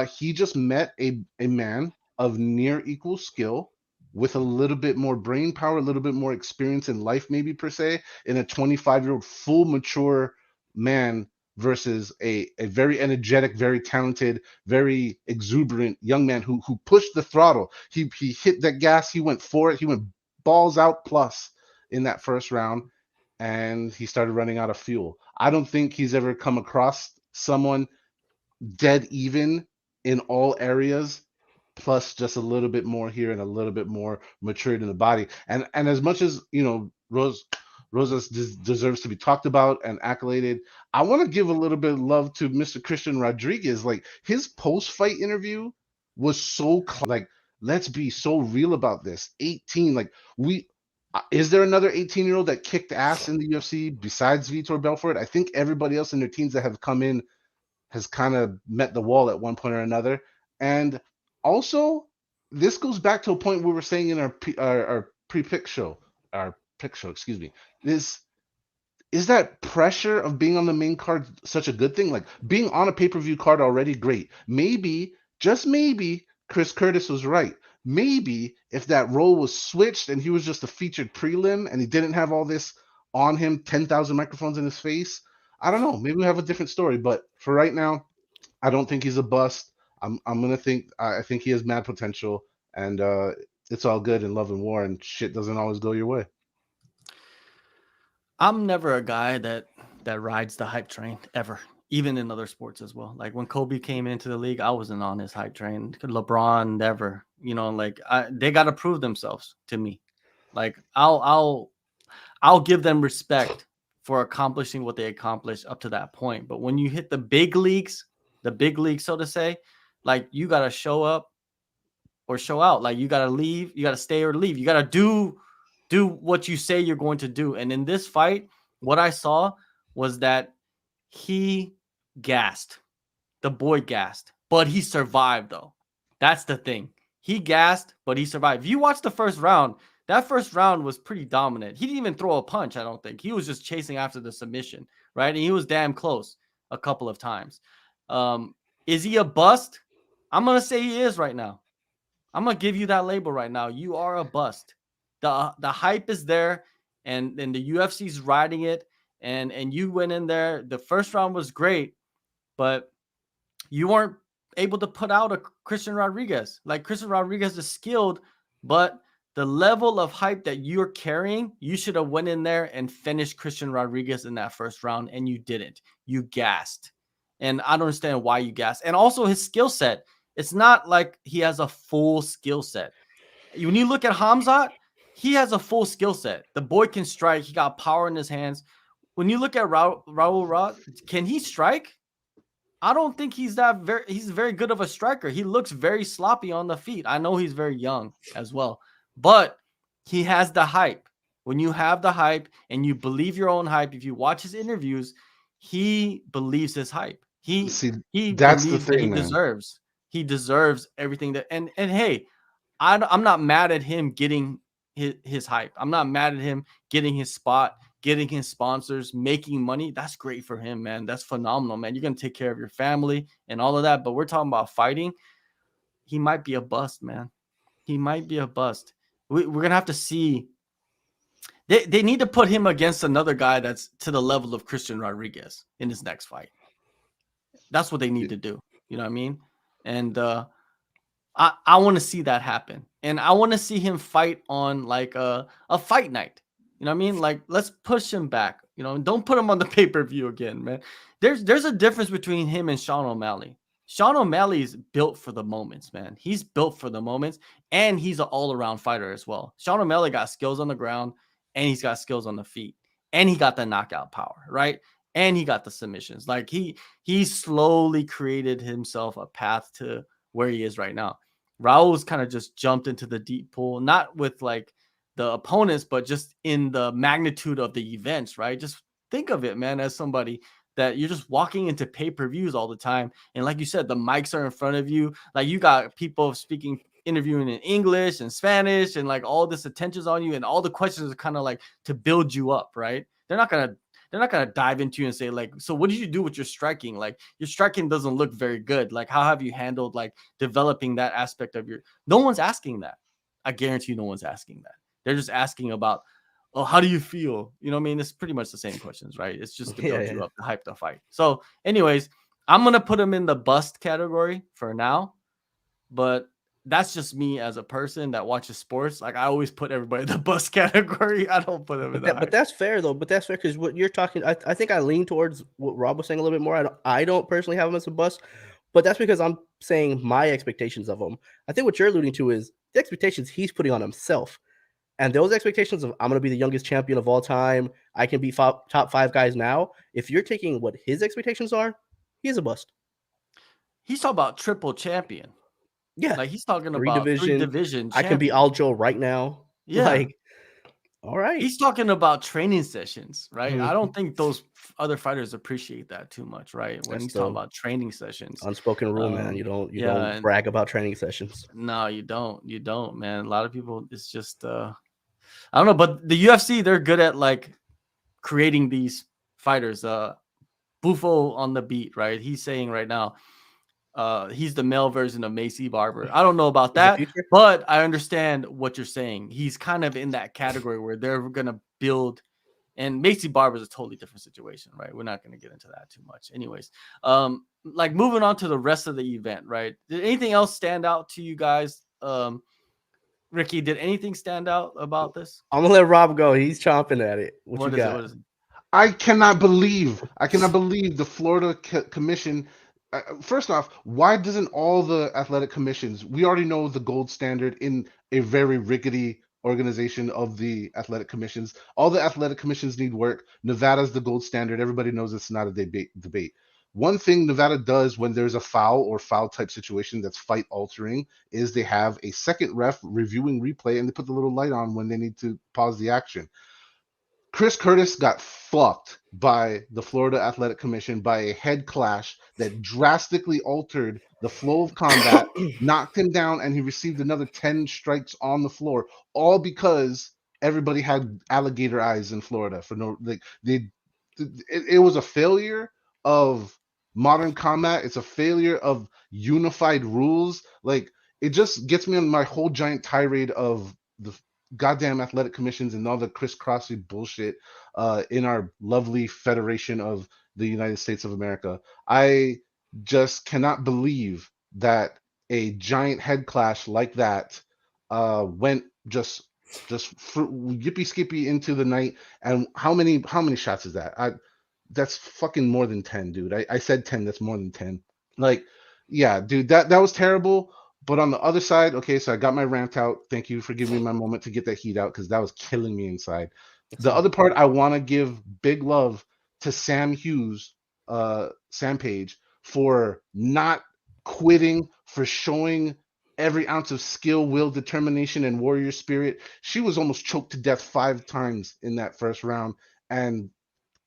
He just met a man of near equal skill with a little bit more brain power, a little bit more experience in life, maybe per se, in a 25-year-old full mature man versus a very energetic, very talented, very exuberant young man who pushed the throttle. He hit that gas, he went for it, he went balls out plus in that first round, and he started running out of fuel. I don't think he's ever come across someone dead even in all areas, plus just a little bit more here and a little bit more matured in the body. And as much as Rosas deserves to be talked about and accoladed, I want to give a little bit of love to Mr. Christian Rodriguez. Like, his post-fight interview was so like, let's be so real about this. 18, like, is there another 18-year-old that kicked ass in the UFC besides Vitor Belfort? I think everybody else in their teams that have come in has kind of met the wall at one point or another. And also, this goes back to a point we were saying in our pick show, excuse me. is that pressure of being on the main card such a good thing? Like being on a pay-per-view card already great. Maybe, just maybe, Chris Curtis was right. Maybe if that role was switched and he was just a featured prelim and he didn't have all this on him, 10,000 microphones in his face, I don't know. Maybe we have a different story. But for right now, I don't think he's a bust. I'm gonna think I think he has mad potential, and it's all good in love and war, and shit doesn't always go your way. I'm never a guy that rides the hype train ever, even in other sports as well. Like when Kobe came into the league, I wasn't on his hype train. LeBron never, like they got to prove themselves to me. Like I'll give them respect for accomplishing what they accomplished up to that point. But when you hit the big leagues, so to say, like you got to show up or show out. Like you got to leave, you got to stay or leave. You got to do what you say you're going to do. And in this fight, what I saw was that he gassed. The boy gassed, but he survived though. That's the thing. He gassed, but he survived. If you watch the first round, that first round was pretty dominant. He didn't even throw a punch, I don't think. He was just chasing after the submission, right? And he was damn close a couple of times. Is he a bust? I'm going to say he is right now. I'm going to give you that label right now. You are a bust. The hype is there, and the UFC's riding it, and you went in there. The first round was great, but you weren't able to put out a Christian Rodriguez. Like Christian Rodriguez is skilled, but the level of hype that you're carrying, you should have went in there and finished Christian Rodriguez in that first round, and you didn't. You gassed. And I don't understand why you gassed. And also his skill set. It's not like he has a full skill set. When you look at Hamzat, he has a full skill set. The boy can strike. He got power in his hands. When you look at Raul Rod, can he strike? I don't think he's very good of a striker. He looks very sloppy on the feet. I know he's very young as well, but he has the hype. When you have the hype and you believe your own hype, if you watch his interviews, he believes his hype. He That's the believes that he thing, man. deserves. He deserves everything that and hey, I'm not mad at him getting his hype. I'm not mad at him getting his spot, getting his sponsors, making money. That's great for him, man. That's phenomenal, man. You're going to take care of your family and all of that. But we're talking about fighting. He might be a bust, man. He might be a bust. We're going to have to see. They need to put him against another guy that's to the level of Christian Rodriguez in his next fight. That's what they need to do. You know what I mean? And I want to see that happen. And I want to see him fight on like a fight night. You know what I mean? Like, let's push him back, and don't put him on the pay-per-view again, man. There's a difference between him and Sean O'Malley. Sean O'Malley is built for the moments, man. He's built for the moments, and he's an all-around fighter as well. Sean O'Malley got skills on the ground, and he's got skills on the feet, and he got the knockout power, right? And he got the submissions. Like, he slowly created himself a path to where he is right now. Raul's kind of just jumped into the deep pool, not with like the opponents, but just in the magnitude of the events, right? Just think of it, man, as somebody that you're just walking into pay-per-views all the time. And like you said, the mics are in front of you. Like you got people interviewing in English and Spanish, and like all this attention's on you, and all the questions are kind of like to build you up, right? They're not gonna dive into you and say like, so what did you do with your striking? Like your striking doesn't look very good. Like how have you handled like developing that aspect of no one's asking that. I guarantee you no one's asking that. They're just asking about, oh, how do you feel? You know what I mean? It's pretty much the same questions, right? It's just to build you up, to hype the fight. So anyways, I'm going to put him in the bust category for now, but that's just me as a person that watches sports. Like I always put everybody in the bust category. I don't put them in But that's fair though. But that's fair because what you're talking, I think I lean towards what Rob was saying a little bit more. I don't personally have him as a bust, but that's because I'm saying my expectations of him. I think what you're alluding to is the expectations he's putting on himself. And those expectations of I'm going to be the youngest champion of all time, I can be top 5 guys now. If you're taking what his expectations are, he's a bust. He's talking about triple champion. Yeah. Like he's talking about three division. I can be Aljo right now. Yeah. Like, all right. He's talking about training sessions, right? Mm-hmm. I don't think those other fighters appreciate that too much, right? When he's talking about training sessions. Unspoken rule, man. You don't brag about training sessions. No, you don't. You don't, man. A lot of people, it's just I don't know, but the UFC, they're good at like creating these fighters. Bufo on the beat, right? He's saying right now, he's the male version of Macy Barber. I don't know about that, but I understand what you're saying. He's kind of in that category where they're gonna build. And Macy Barber is a totally different situation, right? We're not going to get into that too much. Anyways, like moving on to the rest of the event, right? Did anything else stand out to you guys? Ricky, did anything stand out about this? I'm going to let Rob go. He's chomping at it. What you got? What is it? I cannot believe the Florida Commission. First off, why doesn't all the athletic commissions? We already know the gold standard in a very rickety organization of the athletic commissions. All the athletic commissions need work. Nevada's the gold standard. Everybody knows it's not a debate. One thing Nevada does when there's a foul or foul type situation that's fight altering is they have a second ref reviewing replay and they put the little light on when they need to pause the action. Chris Curtis got fucked by the Florida Athletic Commission by a head clash that drastically altered the flow of combat, knocked him down, and he received another 10 strikes on the floor, all because everybody had alligator eyes in Florida for no it was a failure of modern combat. It's a failure of unified rules. Like, it just gets me on my whole giant tirade of the goddamn athletic commissions and all the crisscrossy bullshit in our lovely federation of the United States of America. I just cannot believe that a giant head clash like that went just yippee skippy into the night. And how many shots is that? That's fucking more than 10, dude. I said 10. That's more than 10. Like, yeah, dude, that was terrible. But on the other side, okay, so I got my rant out. Thank you for giving me my moment to get that heat out, because that was killing me inside. The other part, I want to give big love to Sam Hughes, Sam Page, for not quitting, for showing every ounce of skill, will, determination, and warrior spirit. She was almost choked to death 5 times in that first round. And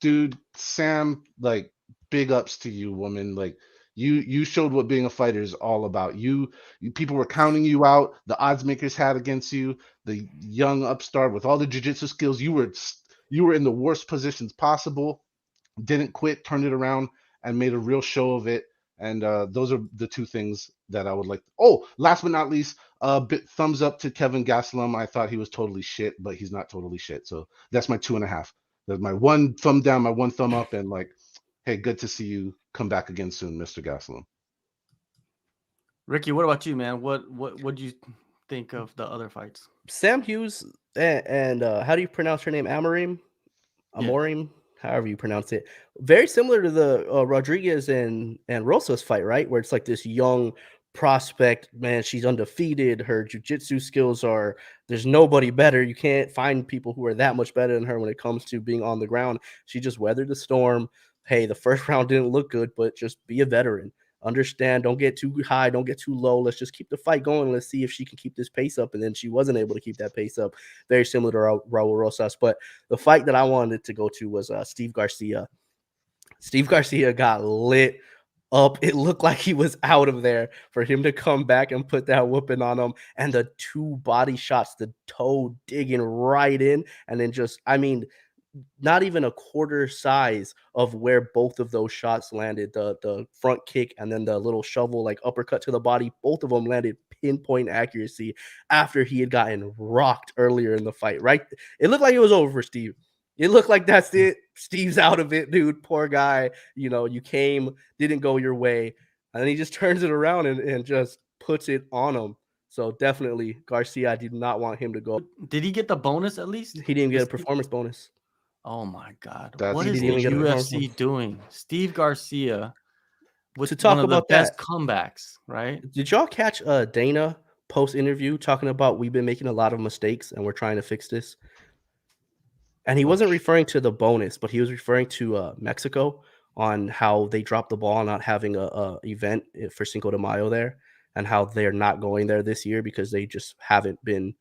dude, Sam, like, big ups to you, woman. Like, you showed what being a fighter is all about. You people were counting you out. The odds makers had against you. The young upstart with all the jiu-jitsu skills. You were in the worst positions possible. Didn't quit, turned it around, and made a real show of it. And those are the 2 things that I would like. Oh, last but not least, thumbs up to Kevin Gastelum. I thought he was totally shit, but he's not totally shit. So that's my 2.5. That's my 1 thumb down, my 1 thumb up, and like, hey, good to see you come back again soon, Mr. Gastelum. Ricky, what about you, man? What do you think of the other fights? Sam Hughes and how do you pronounce her name? Amorim, however you pronounce it. Very similar to the Rodriguez and Rosas fight, right? Where it's like this young prospect, man, she's undefeated. Her jiu-jitsu skills are, there's nobody better. You can't find people who are that much better than her when it comes to being on the ground. She just weathered the storm. Hey, the first round didn't look good, but just be a veteran. Understand, don't get too high, don't get too low. Let's just keep the fight going. Let's see if she can keep this pace up. And then she wasn't able to keep that pace up. Very similar to Raul Rosas. But the fight that I wanted to go to was Steve Garcia. Steve Garcia got lit up. It looked like he was out of there. For him to come back and put that whooping on him, and the 2 body shots, the toe digging right in, and then just, I mean, not even a quarter size of where both of those shots landed. The front kick and then the little shovel, like, uppercut to the body, both of them landed pinpoint accuracy after he had gotten rocked earlier in the fight, right? It looked like it was over for Steve. It looked like that's it. Steve's out of it, dude. Poor guy. You know, you came, didn't go your way, and then he just turns it around and just puts it on him. So definitely Garcia, I did not want him to go. Did he get the bonus at least? He didn't get a performance bonus. Oh my God. That's What is the UFC doing? Steve Garcia with one of the best comebacks, right? Did y'all catch Dana post-interview talking about we've been making a lot of mistakes and we're trying to fix this? And he wasn't referring to the bonus, but he was referring to Mexico, on how they dropped the ball not having a event for Cinco de Mayo there, and how they're not going there this year because they just haven't been.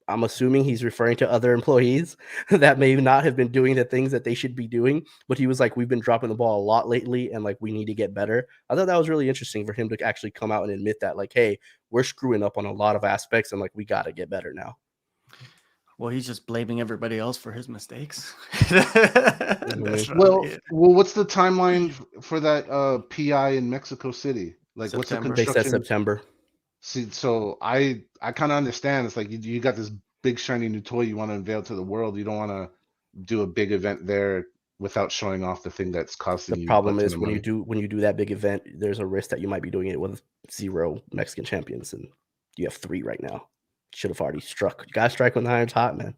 I'm assuming he's referring to other employees that may not have been doing the things that they should be doing. But he was like, we've been dropping the ball a lot lately, and like, we need to get better. I thought that was really interesting for him to actually come out and admit that, like, hey, we're screwing up on a lot of aspects, and like, we got to get better now. Well, he's just blaming everybody else for his mistakes. Mhm. That's Well, probably it. what's the timeline for that PI in Mexico City? Like, what's the September. They said construction? September. See, so I kind of understand. It's like you got this big shiny new toy you want to unveil to the world. You don't want to do a big event there without showing off the thing that's costing The you a problem butt ton is of when money. you do that big event, there's a risk that you might be doing it with 0 Mexican champions, and you have 3 right now. Should have already struck. You gotta strike when the iron's hot, man.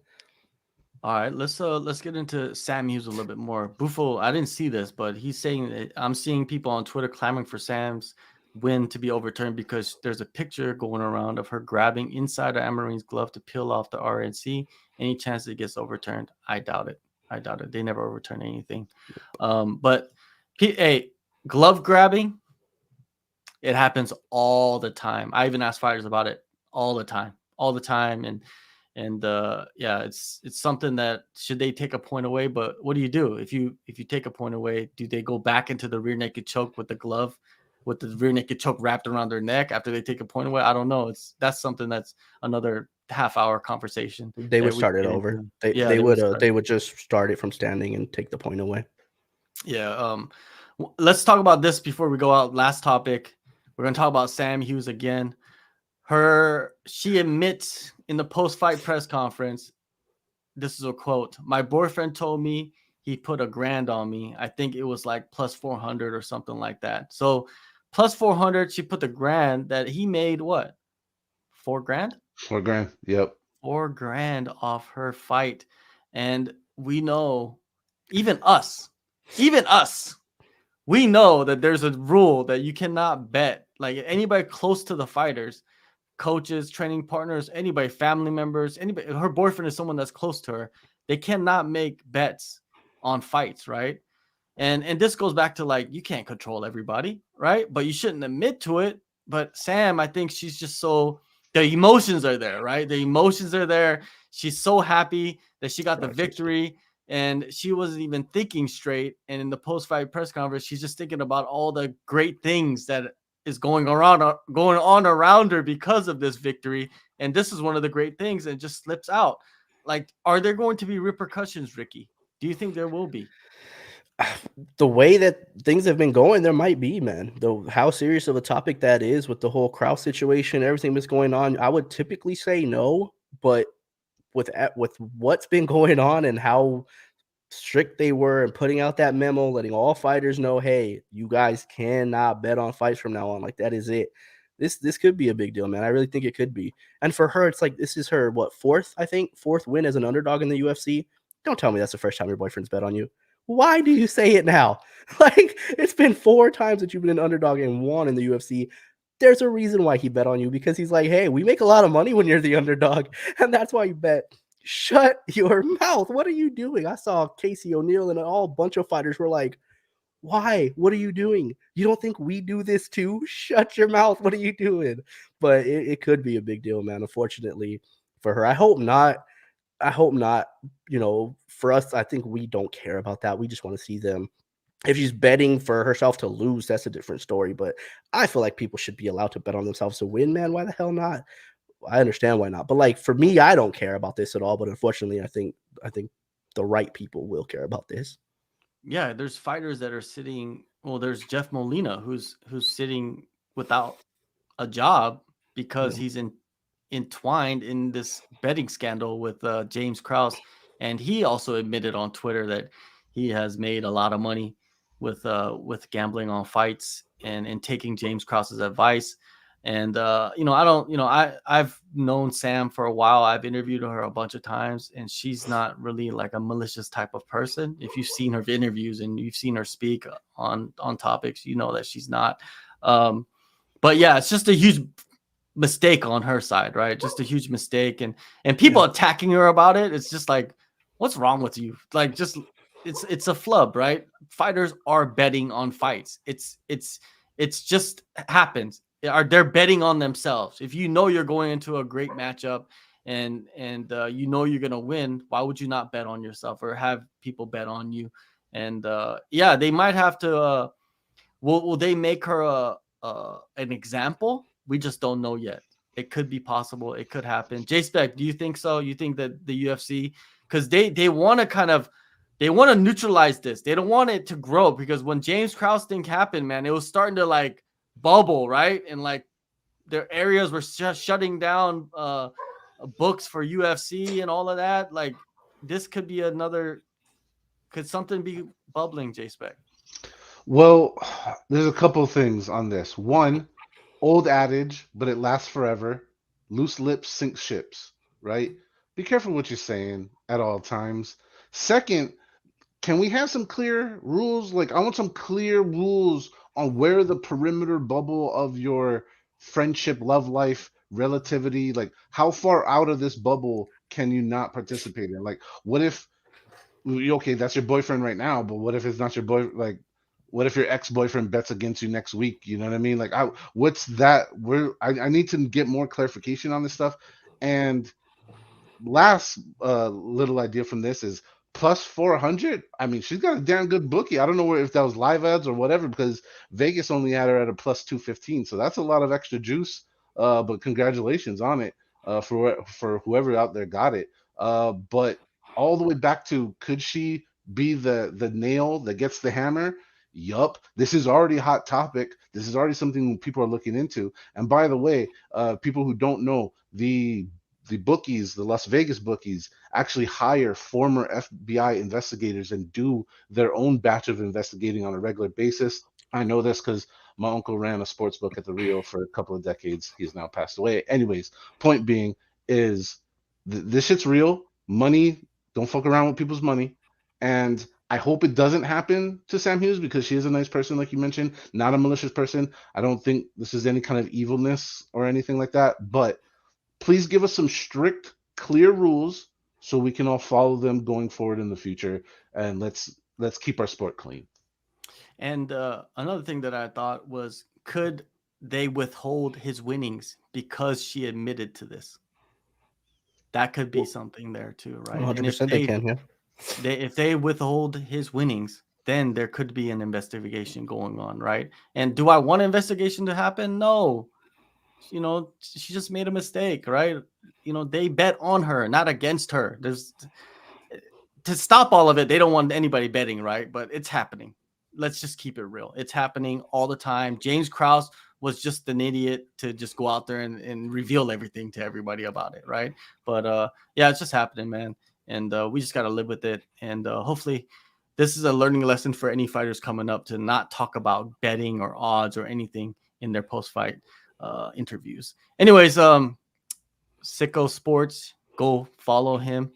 All right, let's get into Sam Hughes a little bit more. Buffo, I didn't see this, but he's saying that I'm seeing people on Twitter clamoring for Sam's win to be overturned because there's a picture going around of her grabbing inside of Amarine's glove to peel off the RNC. Any chance it gets overturned? I doubt it. I doubt it. They never overturn anything. But hey, glove grabbing, it happens all the time. I even ask fighters about it all the time, and yeah, it's something that should they take a point away. But what do you do if you take a point away? Do they go back into the rear naked choke with the glove, with the rear naked choke wrapped around their neck after they take a point away? I don't know. That's something that's another half-hour conversation They would that we start can it get over. into. Yeah, They would just start it from standing and take the point away. Yeah. Let's talk about this before we go out. Last topic. We're going to talk about Sam Hughes again. She admits in the post-fight press conference, this is a quote, "My boyfriend told me he put $1,000 on me. I think it was like plus 400 or something like that." So plus 400, she put the grand that he made what? $4,000? $4,000. Yep. $4,000 off her fight. And we know, even us, we know that there's a rule that you cannot bet. Like anybody close to the fighters, coaches, training partners, anybody, family members, anybody, her boyfriend is someone that's close to her. They cannot make bets on fights, right? And this goes back to like you can't control everybody, right? But you shouldn't admit to it. But Sam, I think she's just so the emotions are there, right? The emotions are there. She's so happy that she got the victory and she wasn't even thinking straight. And in the post-fight press conference, she's just thinking about all the great things that is going on around her because of this victory. And this is one of the great things, and just slips out. Like, are there going to be repercussions, Ricky? Do you think there will be? The way that things have been going, there might be, man. Though how serious of a topic that is with the whole Kraus situation, everything that's going on, I would typically say no. But with what's been going on and how strict they were and putting out that memo, letting all fighters know, hey, you guys cannot bet on fights from now on. Like that is it. This could be a big deal, man. I really think it could be. And for her, it's like this is her fourth win as an underdog in the UFC. Don't tell me that's the first time your boyfriend's bet on you. Why do you say it now? Like it's been 4 times that you've been an underdog and won in the UFC. There's a reason why he bet on you, because he's like, hey, we make a lot of money when you're the underdog, and that's why you bet. Shut your mouth. What are you doing? I saw Casey O'Neill and a bunch of fighters were like, why? What are you doing? You don't think we do this too? Shut your mouth. What are you doing? But it could be a big deal, man. Unfortunately for her. I hope not. I hope not. You know, for us, I think we don't care about that. We just want to see them. If she's betting for herself to lose, that's a different story. But I feel like people should be allowed to bet on themselves to win, man. Why the hell not? I understand why not. But like for me, I don't care about this at all. But unfortunately, I think the right people will care about this. Yeah, there's fighters that are sitting. Well, there's Jeff Molina who's sitting without a job because Yeah. he's entwined in this betting scandal with James Krause, and he also admitted on Twitter that he has made a lot of money with gambling on fights and taking James Krause's advice. And I've known Sam for a while. I've interviewed her a bunch of times, and she's not really like a malicious type of person. If you've seen her interviews and you've seen her speak on topics, you know that she's not. But yeah, it's just a huge mistake on her side, right? Just a huge mistake, and people attacking her about it. It's just like, what's wrong with you? Like, just it's a flub, right? Fighters are betting on fights. It's just happens. They're betting on themselves? If you know you're going into a great matchup and you know you're gonna win, why would you not bet on yourself or have people bet on you? And yeah, they might have to. Will they make her an example? We just don't know yet. It could be possible. It could happen. Jspec, do you think so? You think that the UFC, because they want to they want to neutralize this. They don't want it to grow, because when James Krause thing happened, man, it was starting to like bubble, right? And like their areas were shutting down books for UFC and all of that. Like this could be another. Could something be bubbling, Jspec? Well, there's a couple of things on this. One, old adage, but it lasts forever. Loose lips sink ships, right? Be careful what you're saying at all times. Second, can we have some clear rules? Like, I want some clear rules on where the perimeter bubble of your friendship, love life, relativity, like how far out of this bubble can you not participate in? Like, what if okay, that's your boyfriend right now, but what if it's not your boy? Like, what if your ex-boyfriend bets against you next week? You know what I mean? Like, what's that? I need to get more clarification on this stuff. And last little idea from this is plus 400. I mean, she's got a damn good bookie. I don't know if that was live ads or whatever, because Vegas only had her at a plus 215. So that's a lot of extra juice. But congratulations on it for whoever out there got it. But all the way back to, could she be the nail that gets the hammer? Yup. This is already a hot topic. This is already something people are looking into. And by the way, people who don't know, the bookies, the Las Vegas bookies, actually hire former FBI investigators and do their own batch of investigating on a regular basis. I know this because my uncle ran a sports book at the Rio for a couple of decades. He's now passed away. Anyways, point being is this shit's real. Money, don't fuck around with people's money. And I hope it doesn't happen to Sam Hughes, because she is a nice person, like you mentioned, not a malicious person. I don't think this is any kind of evilness or anything like that. But please give us some strict, clear rules so we can all follow them going forward in the future. And let's keep our sport clean. And another thing that I thought was, could they withhold his winnings because she admitted to this? That could be something there too, right? 100% they can, yeah. If they withhold his winnings, then there could be an investigation going on, right? And do I want an investigation to happen? No. You know, she just made a mistake, right? You know, they bet on her, not against her. There's to stop all of it. They don't want anybody betting, right? But it's happening. Let's just keep it real. It's happening all the time. James Krause was just an idiot to just go out there and reveal everything to everybody about it, right? But yeah, it's just happening, man. And we just got to live with it. And hopefully this is a learning lesson for any fighters coming up, to not talk about betting or odds or anything in their post-fight interviews. Anyways, Sicko Sports, go follow him.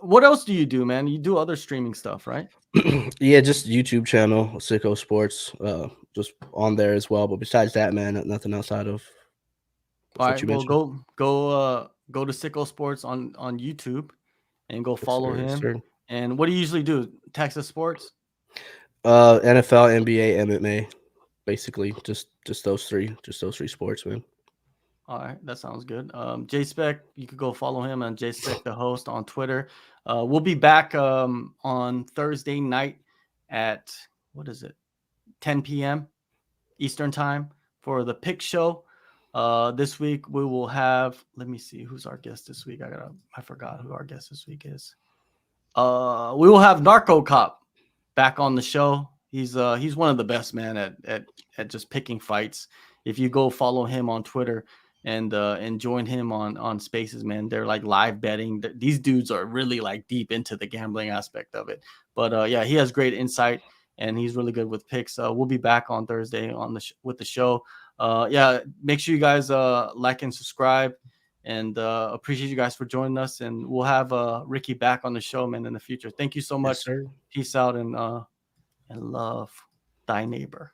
What else do you do, man? You do other streaming stuff, right? Yeah, just YouTube channel, Sicko Sports, just on there as well. But besides that, man, nothing outside of all right, well, go to Sicko Sports on YouTube and go follow him. Sir. And what do you usually do? Texas sports? NFL, NBA, MMA, basically just those three sports, man. All right, that sounds good. Jspec, you could go follow him on Jspec the host on Twitter. We'll be back on Thursday night at 10 p.m. Eastern time for the pick show. This week we will have, let me see who's our guest this week. I forgot who our guest this week is. We will have Narco Cop back on the show. He's one of the best, man, at just picking fights. If you go follow him on Twitter and join him on Spaces, man, they're like live betting. These dudes are really like deep into the gambling aspect of it. But yeah, he has great insight and he's really good with picks. We'll be back on Thursday with the show. Yeah, make sure you guys like and subscribe, and appreciate you guys for joining us. And we'll have Ricky back on the show, man, in the future. Thank you so much. Yes, sir. Peace out, and love thy neighbor.